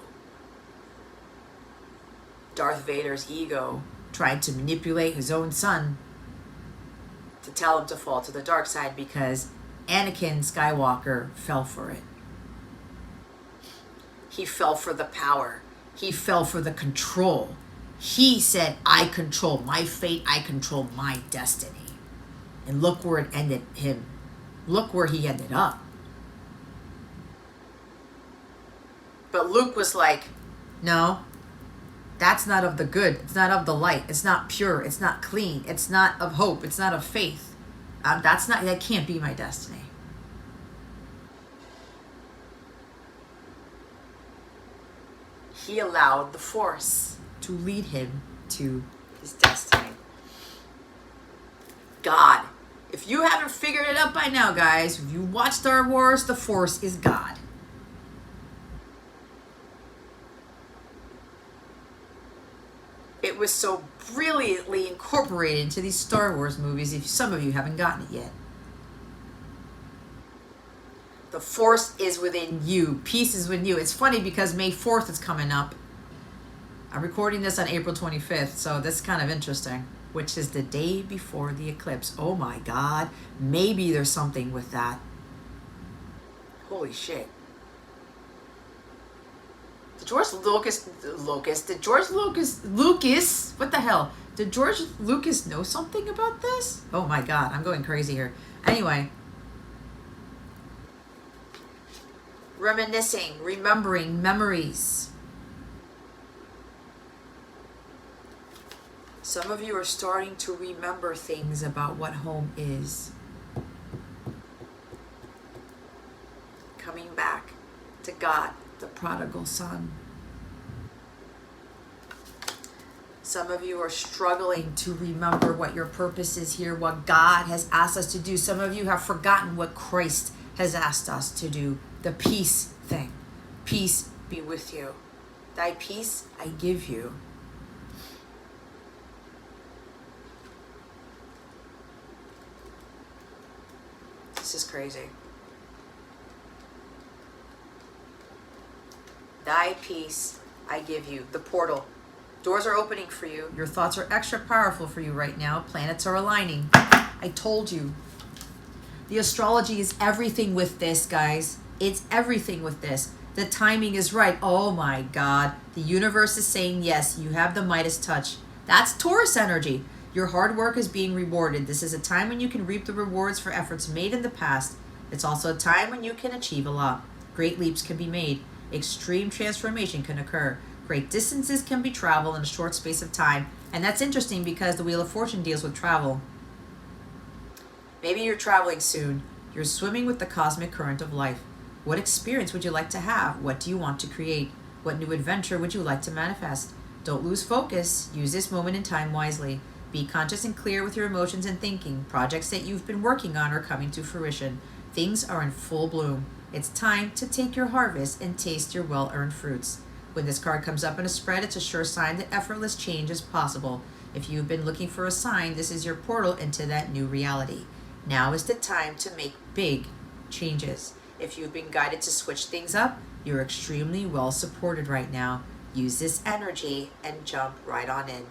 Darth Vader's ego tried to manipulate his own son to tell him to fall to the dark side because Anakin Skywalker fell for it. He fell for the power. He fell for the control. He said, I control my fate. I control my destiny. And look where it ended him. Look where he ended up. But Luke was like, no, that's not of the good. It's not of the light. It's not pure. It's not clean. It's not of hope. It's not of faith. That can't be my destiny. He allowed the Force to lead him to his destiny. God. If you haven't figured it out by now, guys, if you watch Star Wars, the Force is God. It was so brilliantly incorporated into these Star Wars movies, if some of you haven't gotten it yet. The Force is within you. Peace is within you. It's funny because May 4th is coming up. I'm recording this on April 25th, so that's kind of interesting. Which is the day before the eclipse. Oh my God. Maybe there's something with that. Holy shit. Did George Lucas, what the hell? Did George Lucas know something about this? Oh my God, I'm going crazy here. Anyway. Reminiscing, remembering memories. Some of you are starting to remember things about what home is. Coming back to God, the prodigal son. Some of you are struggling to remember what your purpose is here, what God has asked us to do. Some of you have forgotten what Christ has asked us to do. The peace thing. Peace be with you. Thy peace I give you. This is crazy. Thy peace I give you. The portal. Doors are opening for you. Your thoughts are extra powerful for you right now. Planets are aligning. I told you. The astrology is everything with this, guys. It's everything with this. The timing is right. Oh my God. The universe is saying yes. You have the Midas touch. That's Taurus energy. Your hard work is being rewarded. This is a time when you can reap the rewards for efforts made in the past. It's also a time when you can achieve a lot. Great leaps can be made. Extreme transformation can occur. Great distances can be traveled in a short space of time. And that's interesting because the Wheel of Fortune deals with travel. Maybe you're traveling soon. You're swimming with the cosmic current of life. What experience would you like to have? What do you want to create? What new adventure would you like to manifest? Don't lose focus. Use this moment in time wisely. Be conscious and clear with your emotions and thinking. Projects that you've been working on are coming to fruition. Things are in full bloom. It's time to take your harvest and taste your well-earned fruits. When this card comes up in a spread, it's a sure sign that effortless change is possible. If you've been looking for a sign, this is your portal into that new reality. Now is the time to make big changes. If you've been guided to switch things up, you're extremely well supported right now. Use this energy and jump right on in.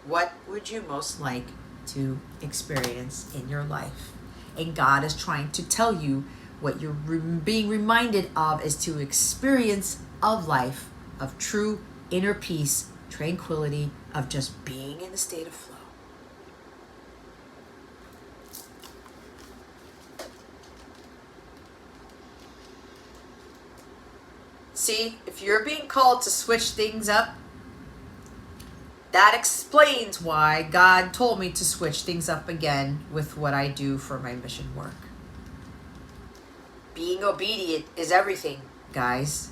What would you most like to experience in your life? And God is trying to tell you what you're being reminded of is to experience of life, of true inner peace, tranquility, of just being in the state of flow. See, if you're being called to switch things up, that explains why God told me to switch things up again with what I do for my mission work. Being obedient is everything, guys.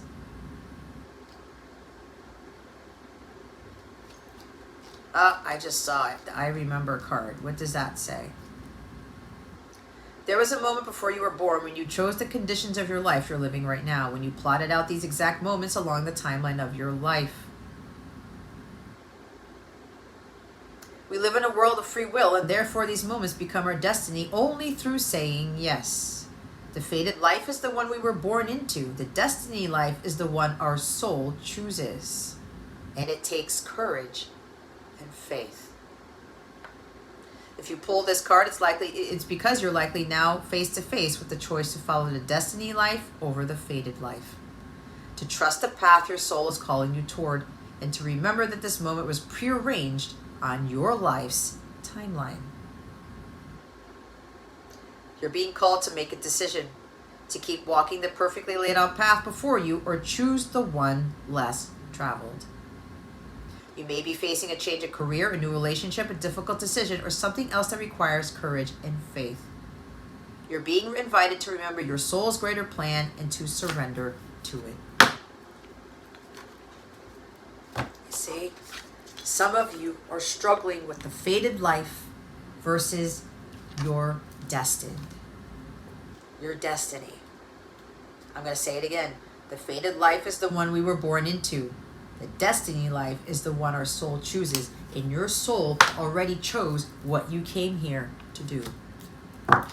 I just saw it. I remember card. What does that say? There was a moment before you were born when you chose the conditions of your life you're living right now, when you plotted out these exact moments along the timeline of your life. We live in a world of free will, and therefore these moments become our destiny only through saying yes. The fated life is the one we were born into. The destiny life is the one our soul chooses. And it takes courage and faith. If you pull this card, it's because you're likely now face to face with the choice to follow the destiny life over the fated life. To trust the path your soul is calling you toward, and to remember that this moment was prearranged on your life's timeline. You're being called to make a decision, to keep walking the perfectly laid out path before you, or choose the one less traveled. You may be facing a change of career, a new relationship, a difficult decision, or something else that requires courage and faith. You're being invited to remember your soul's greater plan and to surrender to it. You see, some of you are struggling with the fated life versus your destined. Your destiny. I'm going to say it again. The fated life is the one we were born into. The destiny life is the one our soul chooses, and your soul already chose what you came here to do. And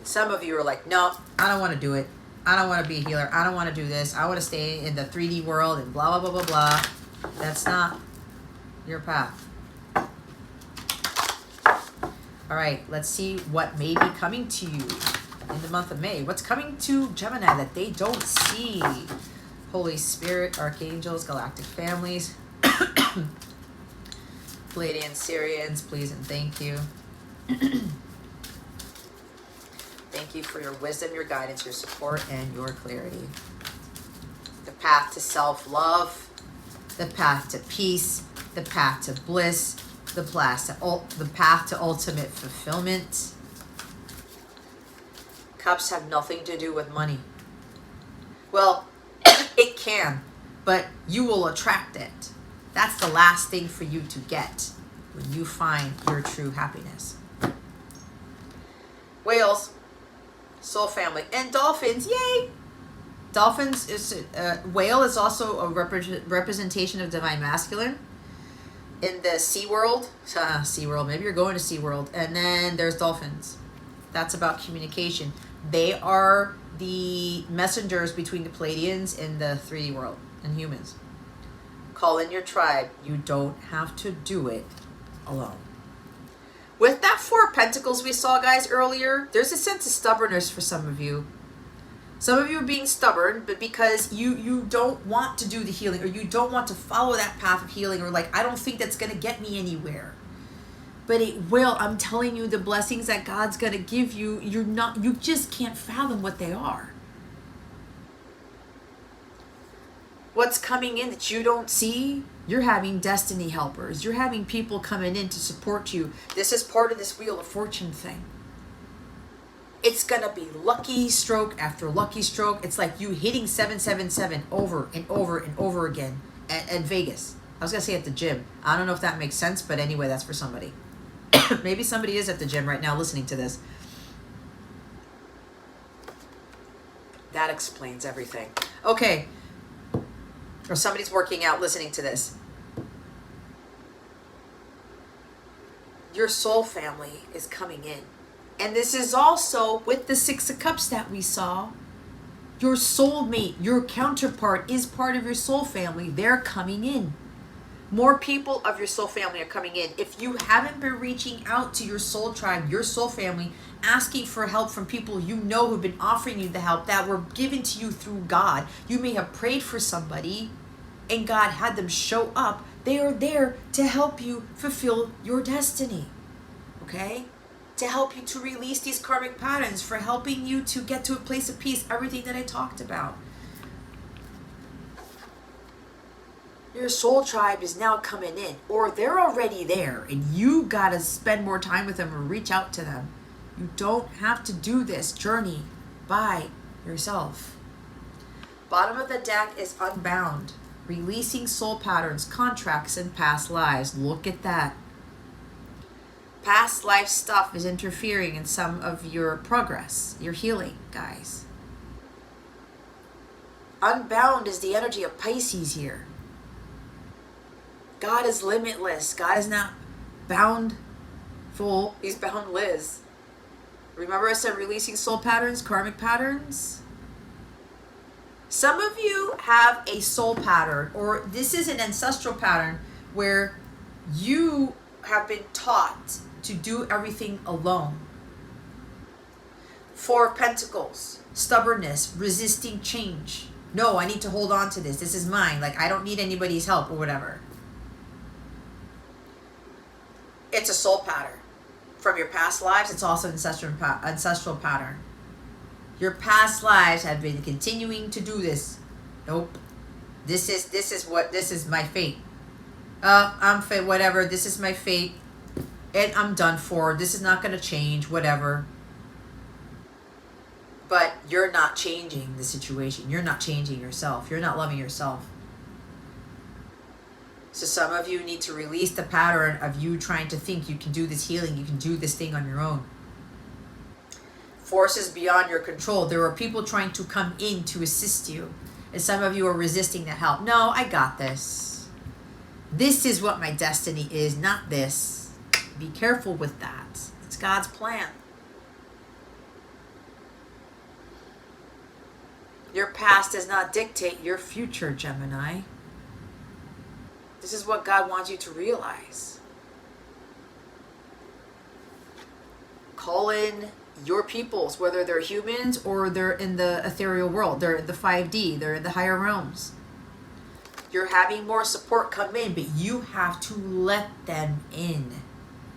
some of you are like, no, I don't want to do it. I don't want to be a healer. I don't want to do this. I want to stay in the 3D world and blah, blah, blah, blah, blah. That's not your path. All right, let's see what may be coming to you in the month of May. What's coming to Gemini that they don't see? Holy Spirit, Archangels, Galactic Families, Pleiadians, Syrians, please and thank you. Thank you for your wisdom, your guidance, your support, and your clarity. The path to self-love, the path to peace, the path to bliss, the path to ultimate fulfillment. Cups have nothing to do with money. Well, it can, but you will attract it. That's the last thing for you to get when you find your true happiness. Whales, soul family, and dolphins, yay! Dolphins is whale is also a representation of divine masculine. In the SeaWorld, maybe you're going to SeaWorld, and then there's dolphins. That's about communication. They are the messengers between the Pleiadians and the 3D world and humans. Call in your tribe. You don't have to do it alone. With that Four of Pentacles we saw, guys, earlier, there's a sense of stubbornness for some of you. Some of you are being stubborn, but because you don't want to do the healing, or you don't want to follow that path of healing, or like, I don't think that's going to get me anywhere. But it will. I'm telling you, the blessings that God's going to give you, you just can't fathom what they are. What's coming in that you don't see? You're having destiny helpers. You're having people coming in to support you. This is part of this Wheel of Fortune thing. It's going to be lucky stroke after lucky stroke. It's like you hitting 777 over and over and over again at Vegas. I was going to say at the gym. I don't know if that makes sense, but anyway, that's for somebody. Maybe somebody is at the gym right now listening to this. That explains everything. Okay. Or somebody's working out listening to this. Your soul family is coming in. And this is also with the Six of Cups that we saw. Your soulmate, your counterpart is part of your soul family. They're coming in. More people of your soul family are coming in. If you haven't been reaching out to your soul tribe, your soul family, asking for help from people you know who've been offering you the help that were given to you through God. You may have prayed for somebody and God had them show up. They are there to help you fulfill your destiny. Okay? To help you to release these karmic patterns, for helping you to get to a place of peace, everything that I talked about. Your soul tribe is now coming in, or they're already there, and you got to spend more time with them or reach out to them. You don't have to do this journey by yourself. Bottom of the deck is unbound, releasing soul patterns, contracts, and past lives. Look at that. Past life stuff is interfering in some of your progress, your healing, guys. Unbound is the energy of Pisces here. God is limitless. God is not boundful. He's boundless. Remember I said releasing soul patterns, karmic patterns? Some of you have a soul pattern, or this is an ancestral pattern where you have been taught to do everything alone. Four of Pentacles, stubbornness, resisting change. No, I need to hold on to this. This is mine. Like, I don't need anybody's help or whatever. It's a soul pattern. From your past lives, it's also an ancestral pattern. Your past lives have been continuing to do this. Nope. This is my fate. I'm fate, whatever. This is my fate. And I'm done for. This is not going to change, whatever. But you're not changing the situation. You're not changing yourself. You're not loving yourself. So some of you need to release the pattern of you trying to think you can do this healing, you can do this thing on your own. Forces beyond your control. There are people trying to come in to assist you. And some of you are resisting that help. No, I got this. This is what my destiny is, not this. Be careful with that. It's God's plan. Your past does not dictate your future, Gemini. This is what God wants you to realize. Call in your peoples, whether they're humans or they're in the ethereal world. They're in the 5D. They're in the higher realms. You're having more support come in, but you have to let them in.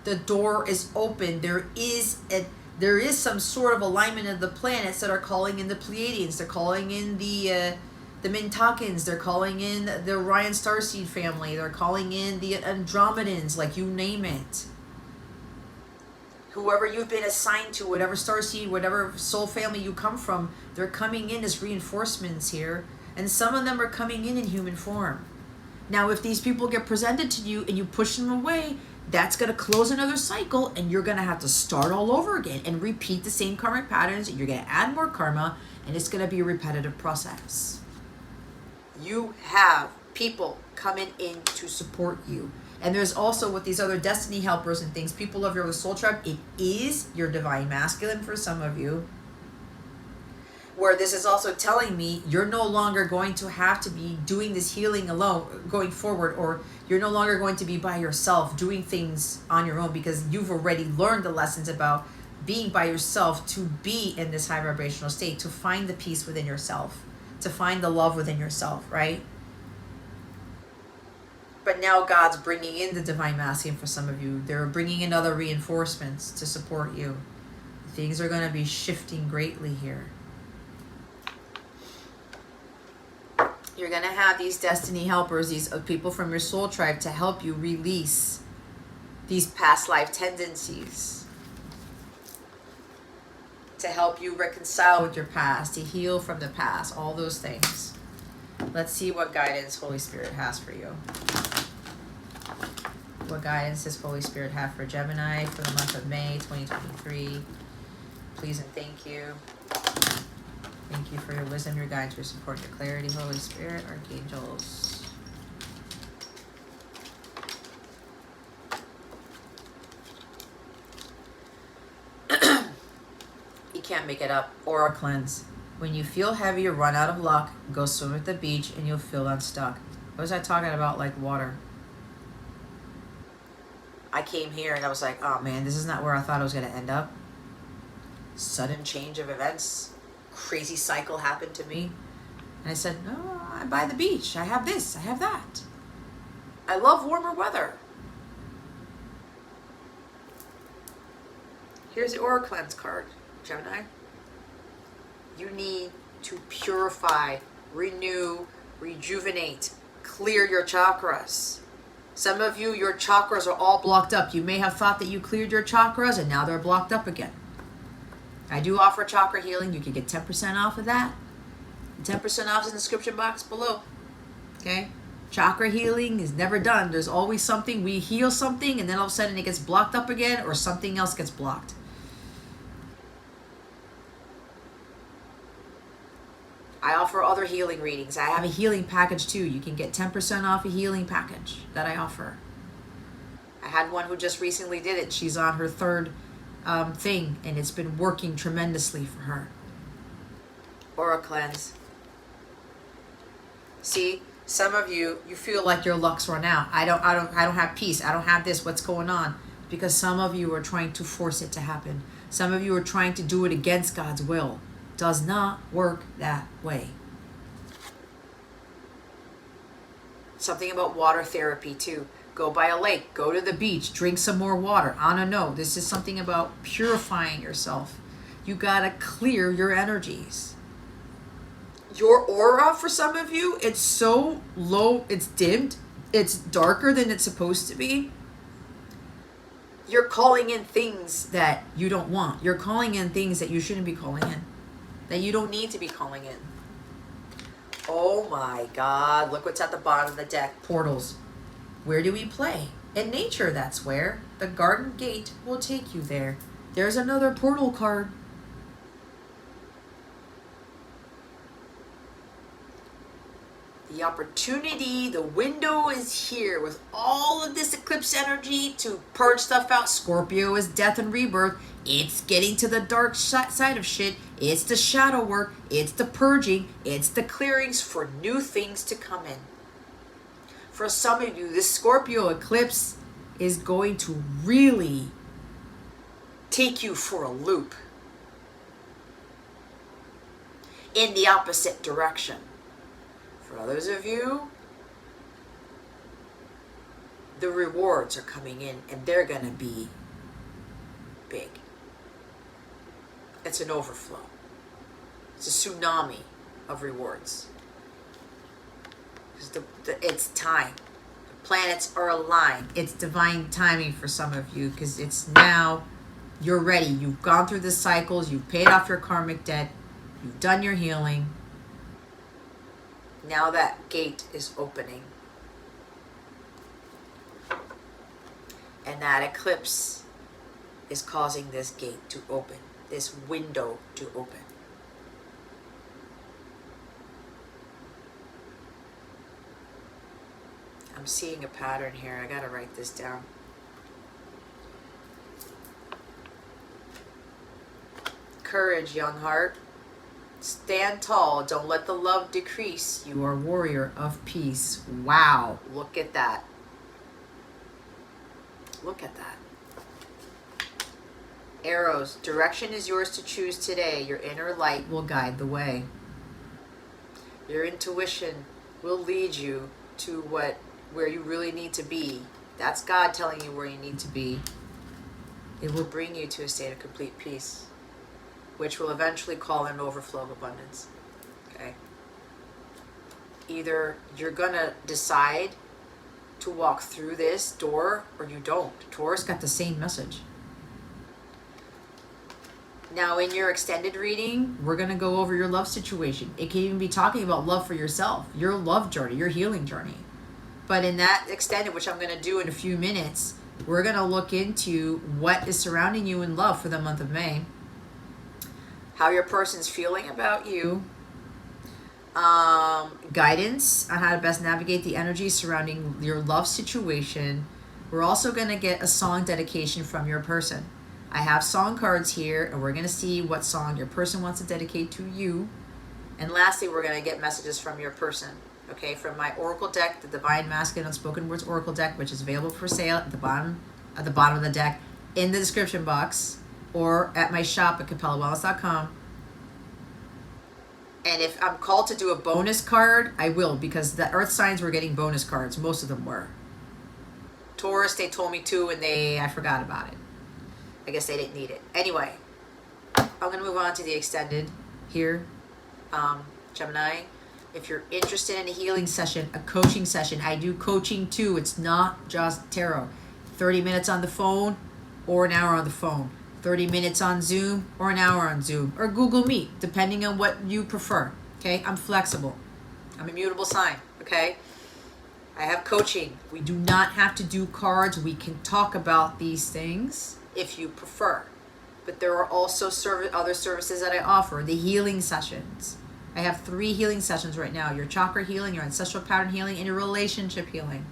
The door is open. There is some sort of alignment of the planets that are calling in the Pleiadians. They're calling in the Mintakans. They're calling in the Orion Starseed family. They're calling in the Andromedans, like you name it. Whoever you've been assigned to, whatever starseed, whatever soul family you come from, they're coming in as reinforcements here. And some of them are coming in human form. Now, if these people get presented to you and you push them away, that's going to close another cycle, and you're going to have to start all over again and repeat the same karmic patterns, and you're going to add more karma, and it's going to be a repetitive process. You have people coming in to support you. And there's also with these other destiny helpers and things, people of your soul tribe, it is your divine masculine for some of you. where this is also telling me you're no longer going to have to be doing this healing alone going forward, or you're no longer going to be by yourself doing things on your own, because you've already learned the lessons about being by yourself to be in this high vibrational state, to find the peace within yourself, to find the love within yourself, right? But now God's bringing in the divine masculine for some of you. They're bringing in other reinforcements to support you. Things are going to be shifting greatly here. You're going to have these destiny helpers, these people from your soul tribe, to help you release these past life tendencies, to help you reconcile with your past, to heal from the past, all those things. Let's see what guidance Holy Spirit has for you. What guidance does Holy Spirit have for Gemini for the month of May 2023? Please and thank you. Thank you for your wisdom, your guidance, your support, your clarity, Holy Spirit, archangels. You can't make it up. Aura cleanse. When you feel heavy or run out of luck, go swim at the beach and you'll feel unstuck. What was I talking about? Like water. I came here and I was like, oh man, this is not where I thought I was going to end up. Sudden change of events. Crazy cycle happened to me. And I said, no, I'm by the beach. I have this. I have that. I love warmer weather. Here's the Aura Cleanse card, Gemini. You need to purify, renew, rejuvenate, clear your chakras. Some of you, your chakras are all blocked up. You may have thought that you cleared your chakras and now they're blocked up again. I do offer chakra healing. You can get 10% off of that. 10% off is in the description box below. Okay? Chakra healing is never done. There's always something. We heal something and then all of a sudden it gets blocked up again, or something else gets blocked. I offer other healing readings. I have a healing package too. You can get 10% off a healing package that I offer. I had one who just recently did it. She's on her third thing, and it's been working tremendously for her. Aura cleanse. See, some of you feel like your luck's run out. I don't have peace. I don't have this. What's going on? Because some of you are trying to force it to happen. Some of you are trying to do it against God's will. Does not work that way. Something about water therapy too. Go by a lake, go to the beach, drink some more water. I don't know. This is something about purifying yourself. You gotta clear your energies. Your aura, for some of you, it's so low, it's dimmed, it's darker than it's supposed to be. You're calling in things that you don't want. You're calling in things that you shouldn't be calling in, that you don't need to be calling in. Oh my God, look what's at the bottom of the deck. Portals. Where do we play? In nature, that's where. The garden gate will take you there. There's another portal card. The opportunity, the window is here with all of this eclipse energy to purge stuff out. Scorpio is death and rebirth. It's getting to the dark side of shit. It's the shadow work. It's the purging. It's the clearings for new things to come in. For some of you, this Scorpio eclipse is going to really take you for a loop in the opposite direction. For others of you, the rewards are coming in and they're going to be big. It's an overflow. It's a tsunami of rewards. It's time. The planets are aligned. It's divine timing for some of you, because it's now you're ready. You've gone through the cycles. You've paid off your karmic debt. You've done your healing. Now that gate is opening. And that eclipse is causing this gate to open, this window to open. I'm seeing a pattern here. I gotta write this down. Courage, young heart. Stand tall. Don't let the love decrease. You are a warrior of peace. Wow. Look at that. Look at that. Arrows. Direction is yours to choose today. Your inner light Will guide the way. Your intuition will lead you to where you really need to be. That's God telling you where you need to be. It will bring you to a state of complete peace, which will eventually call in an overflow of abundance. Okay? Either you're going to decide to walk through this door or you don't. Taurus Got the same message. Now, in your extended reading, We're going to go over your love situation. It can even be talking about love for yourself, your love journey, your healing journey. but in that extended, which I'm going to do in In a few minutes, we're going to look into what is surrounding you in love for the month of May. how your person's feeling about you, Guidance on how to best navigate the energy surrounding your love situation. We're also going to get a song dedication from your person. I have song cards here, and we're going to see what song your person wants to dedicate to you. and lastly, we're going to get messages from your person. Okay, from my Oracle deck, the Divine Masculine Unspoken Words Oracle deck, which is available for sale at the bottom of the deck, in the description box, or at my shop at CapellaWellness.com. And if I'm called to do a bonus, Bonus card, I will, because the Earth signs were getting bonus cards. Most of them were. Taurus, they told me to, and I forgot about it. I guess they didn't need it. Anyway, I'm going to move on to the extended. Here, Gemini, if you're interested in a healing session, a coaching session. I do coaching too. It's not just tarot. 30 minutes on the phone or an hour on the phone. 30 minutes on Zoom or an hour on Zoom. Or Google Meet, depending on what you prefer. Okay, I'm flexible. I'm a mutable sign, okay? I have coaching We do not have to do cards. We can talk about these things. if you prefer. But there are also other services that I offer. Offer the healing sessions. I have 3 healing sessions right now. Your chakra healing, your ancestral pattern healing, and your relationship healing.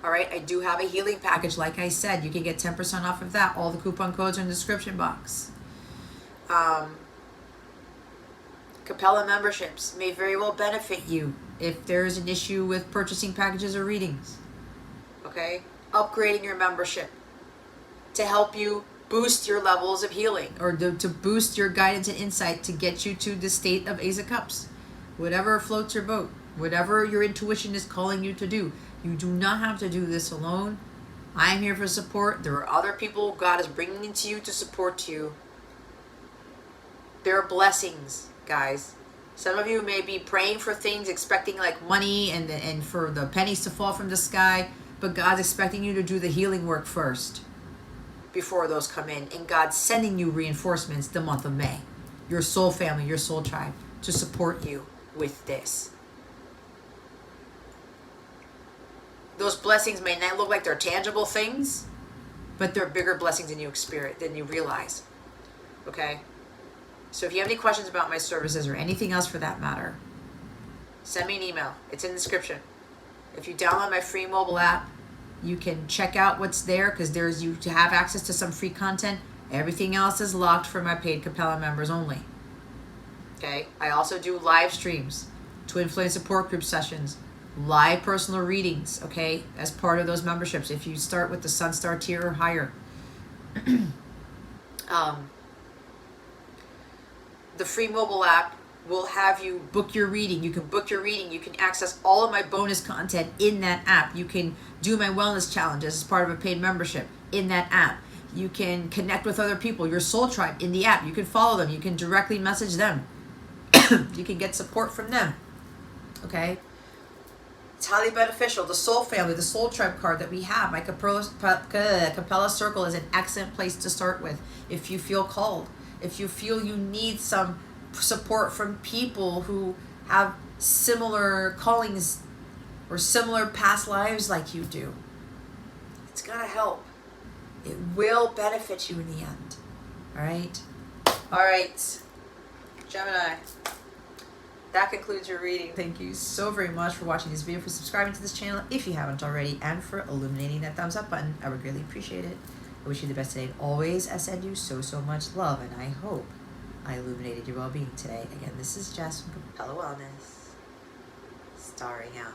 All right, I do have a healing package. Package, like I said, you can get 10% off of that. All the coupon codes are in the description box. Capella memberships may very well benefit you, You, if there's an issue with purchasing packages or readings, okay? Upgrading your membership to help you boost your levels of healing. or to boost your guidance and insight to get you to the state of Ace of Cups. Whatever floats your boat, whatever your intuition is calling you to do. You do not have to do this alone. I'm here for support. There are other people God is bringing into you to support you. There are blessings, guys. Some of you may be praying for things, expecting like money. Money and for the pennies to fall from the sky, but God's expecting you to do the healing work first. Before those come in, and God's Sending you reinforcements the month of May. Your soul family, your soul tribe, to support you. you with this. Those blessings may not look like they're tangible things, but they're bigger blessings than you experience, than you realize. Okay? So if you have any questions about my services, Services or anything else for that matter. send me an email. It's in the description. If you download my free mobile Mobile app, app. You can check out what's there because there's you to have access to some free content. Everything else is locked for my paid Capella members only. okay? I also do live streams. Streams, twin flame support group sessions, live personal readings, okay, as part of those memberships if you start with the Sun Star tier or higher. The free mobile app will have you Book your reading. You can book your reading. You can access all of my bonus content in that app. You can do my wellness challenges as part of a paid membership in that app. You can connect with other people, your soul tribe in the app. You can follow them. You can directly message them. You can get support from them. Okay? It's highly beneficial. The soul Family, the soul tribe card that we have, my Capella Circle is an excellent place to start with if you feel called. If you feel you need some support from people who have similar callings or similar past lives like you do, it's gonna help. it will benefit you in the end. All right? All right, Gemini. That concludes your reading. Thank you so very much for watching this video, for subscribing to this channel if you haven't already, and for illuminating that thumbs up button. I would greatly appreciate it. I wish you the best today. Always, I send you so much love, and I hope I illuminated your well-being today. Again, this is Jess from Capella Wellness, starring out.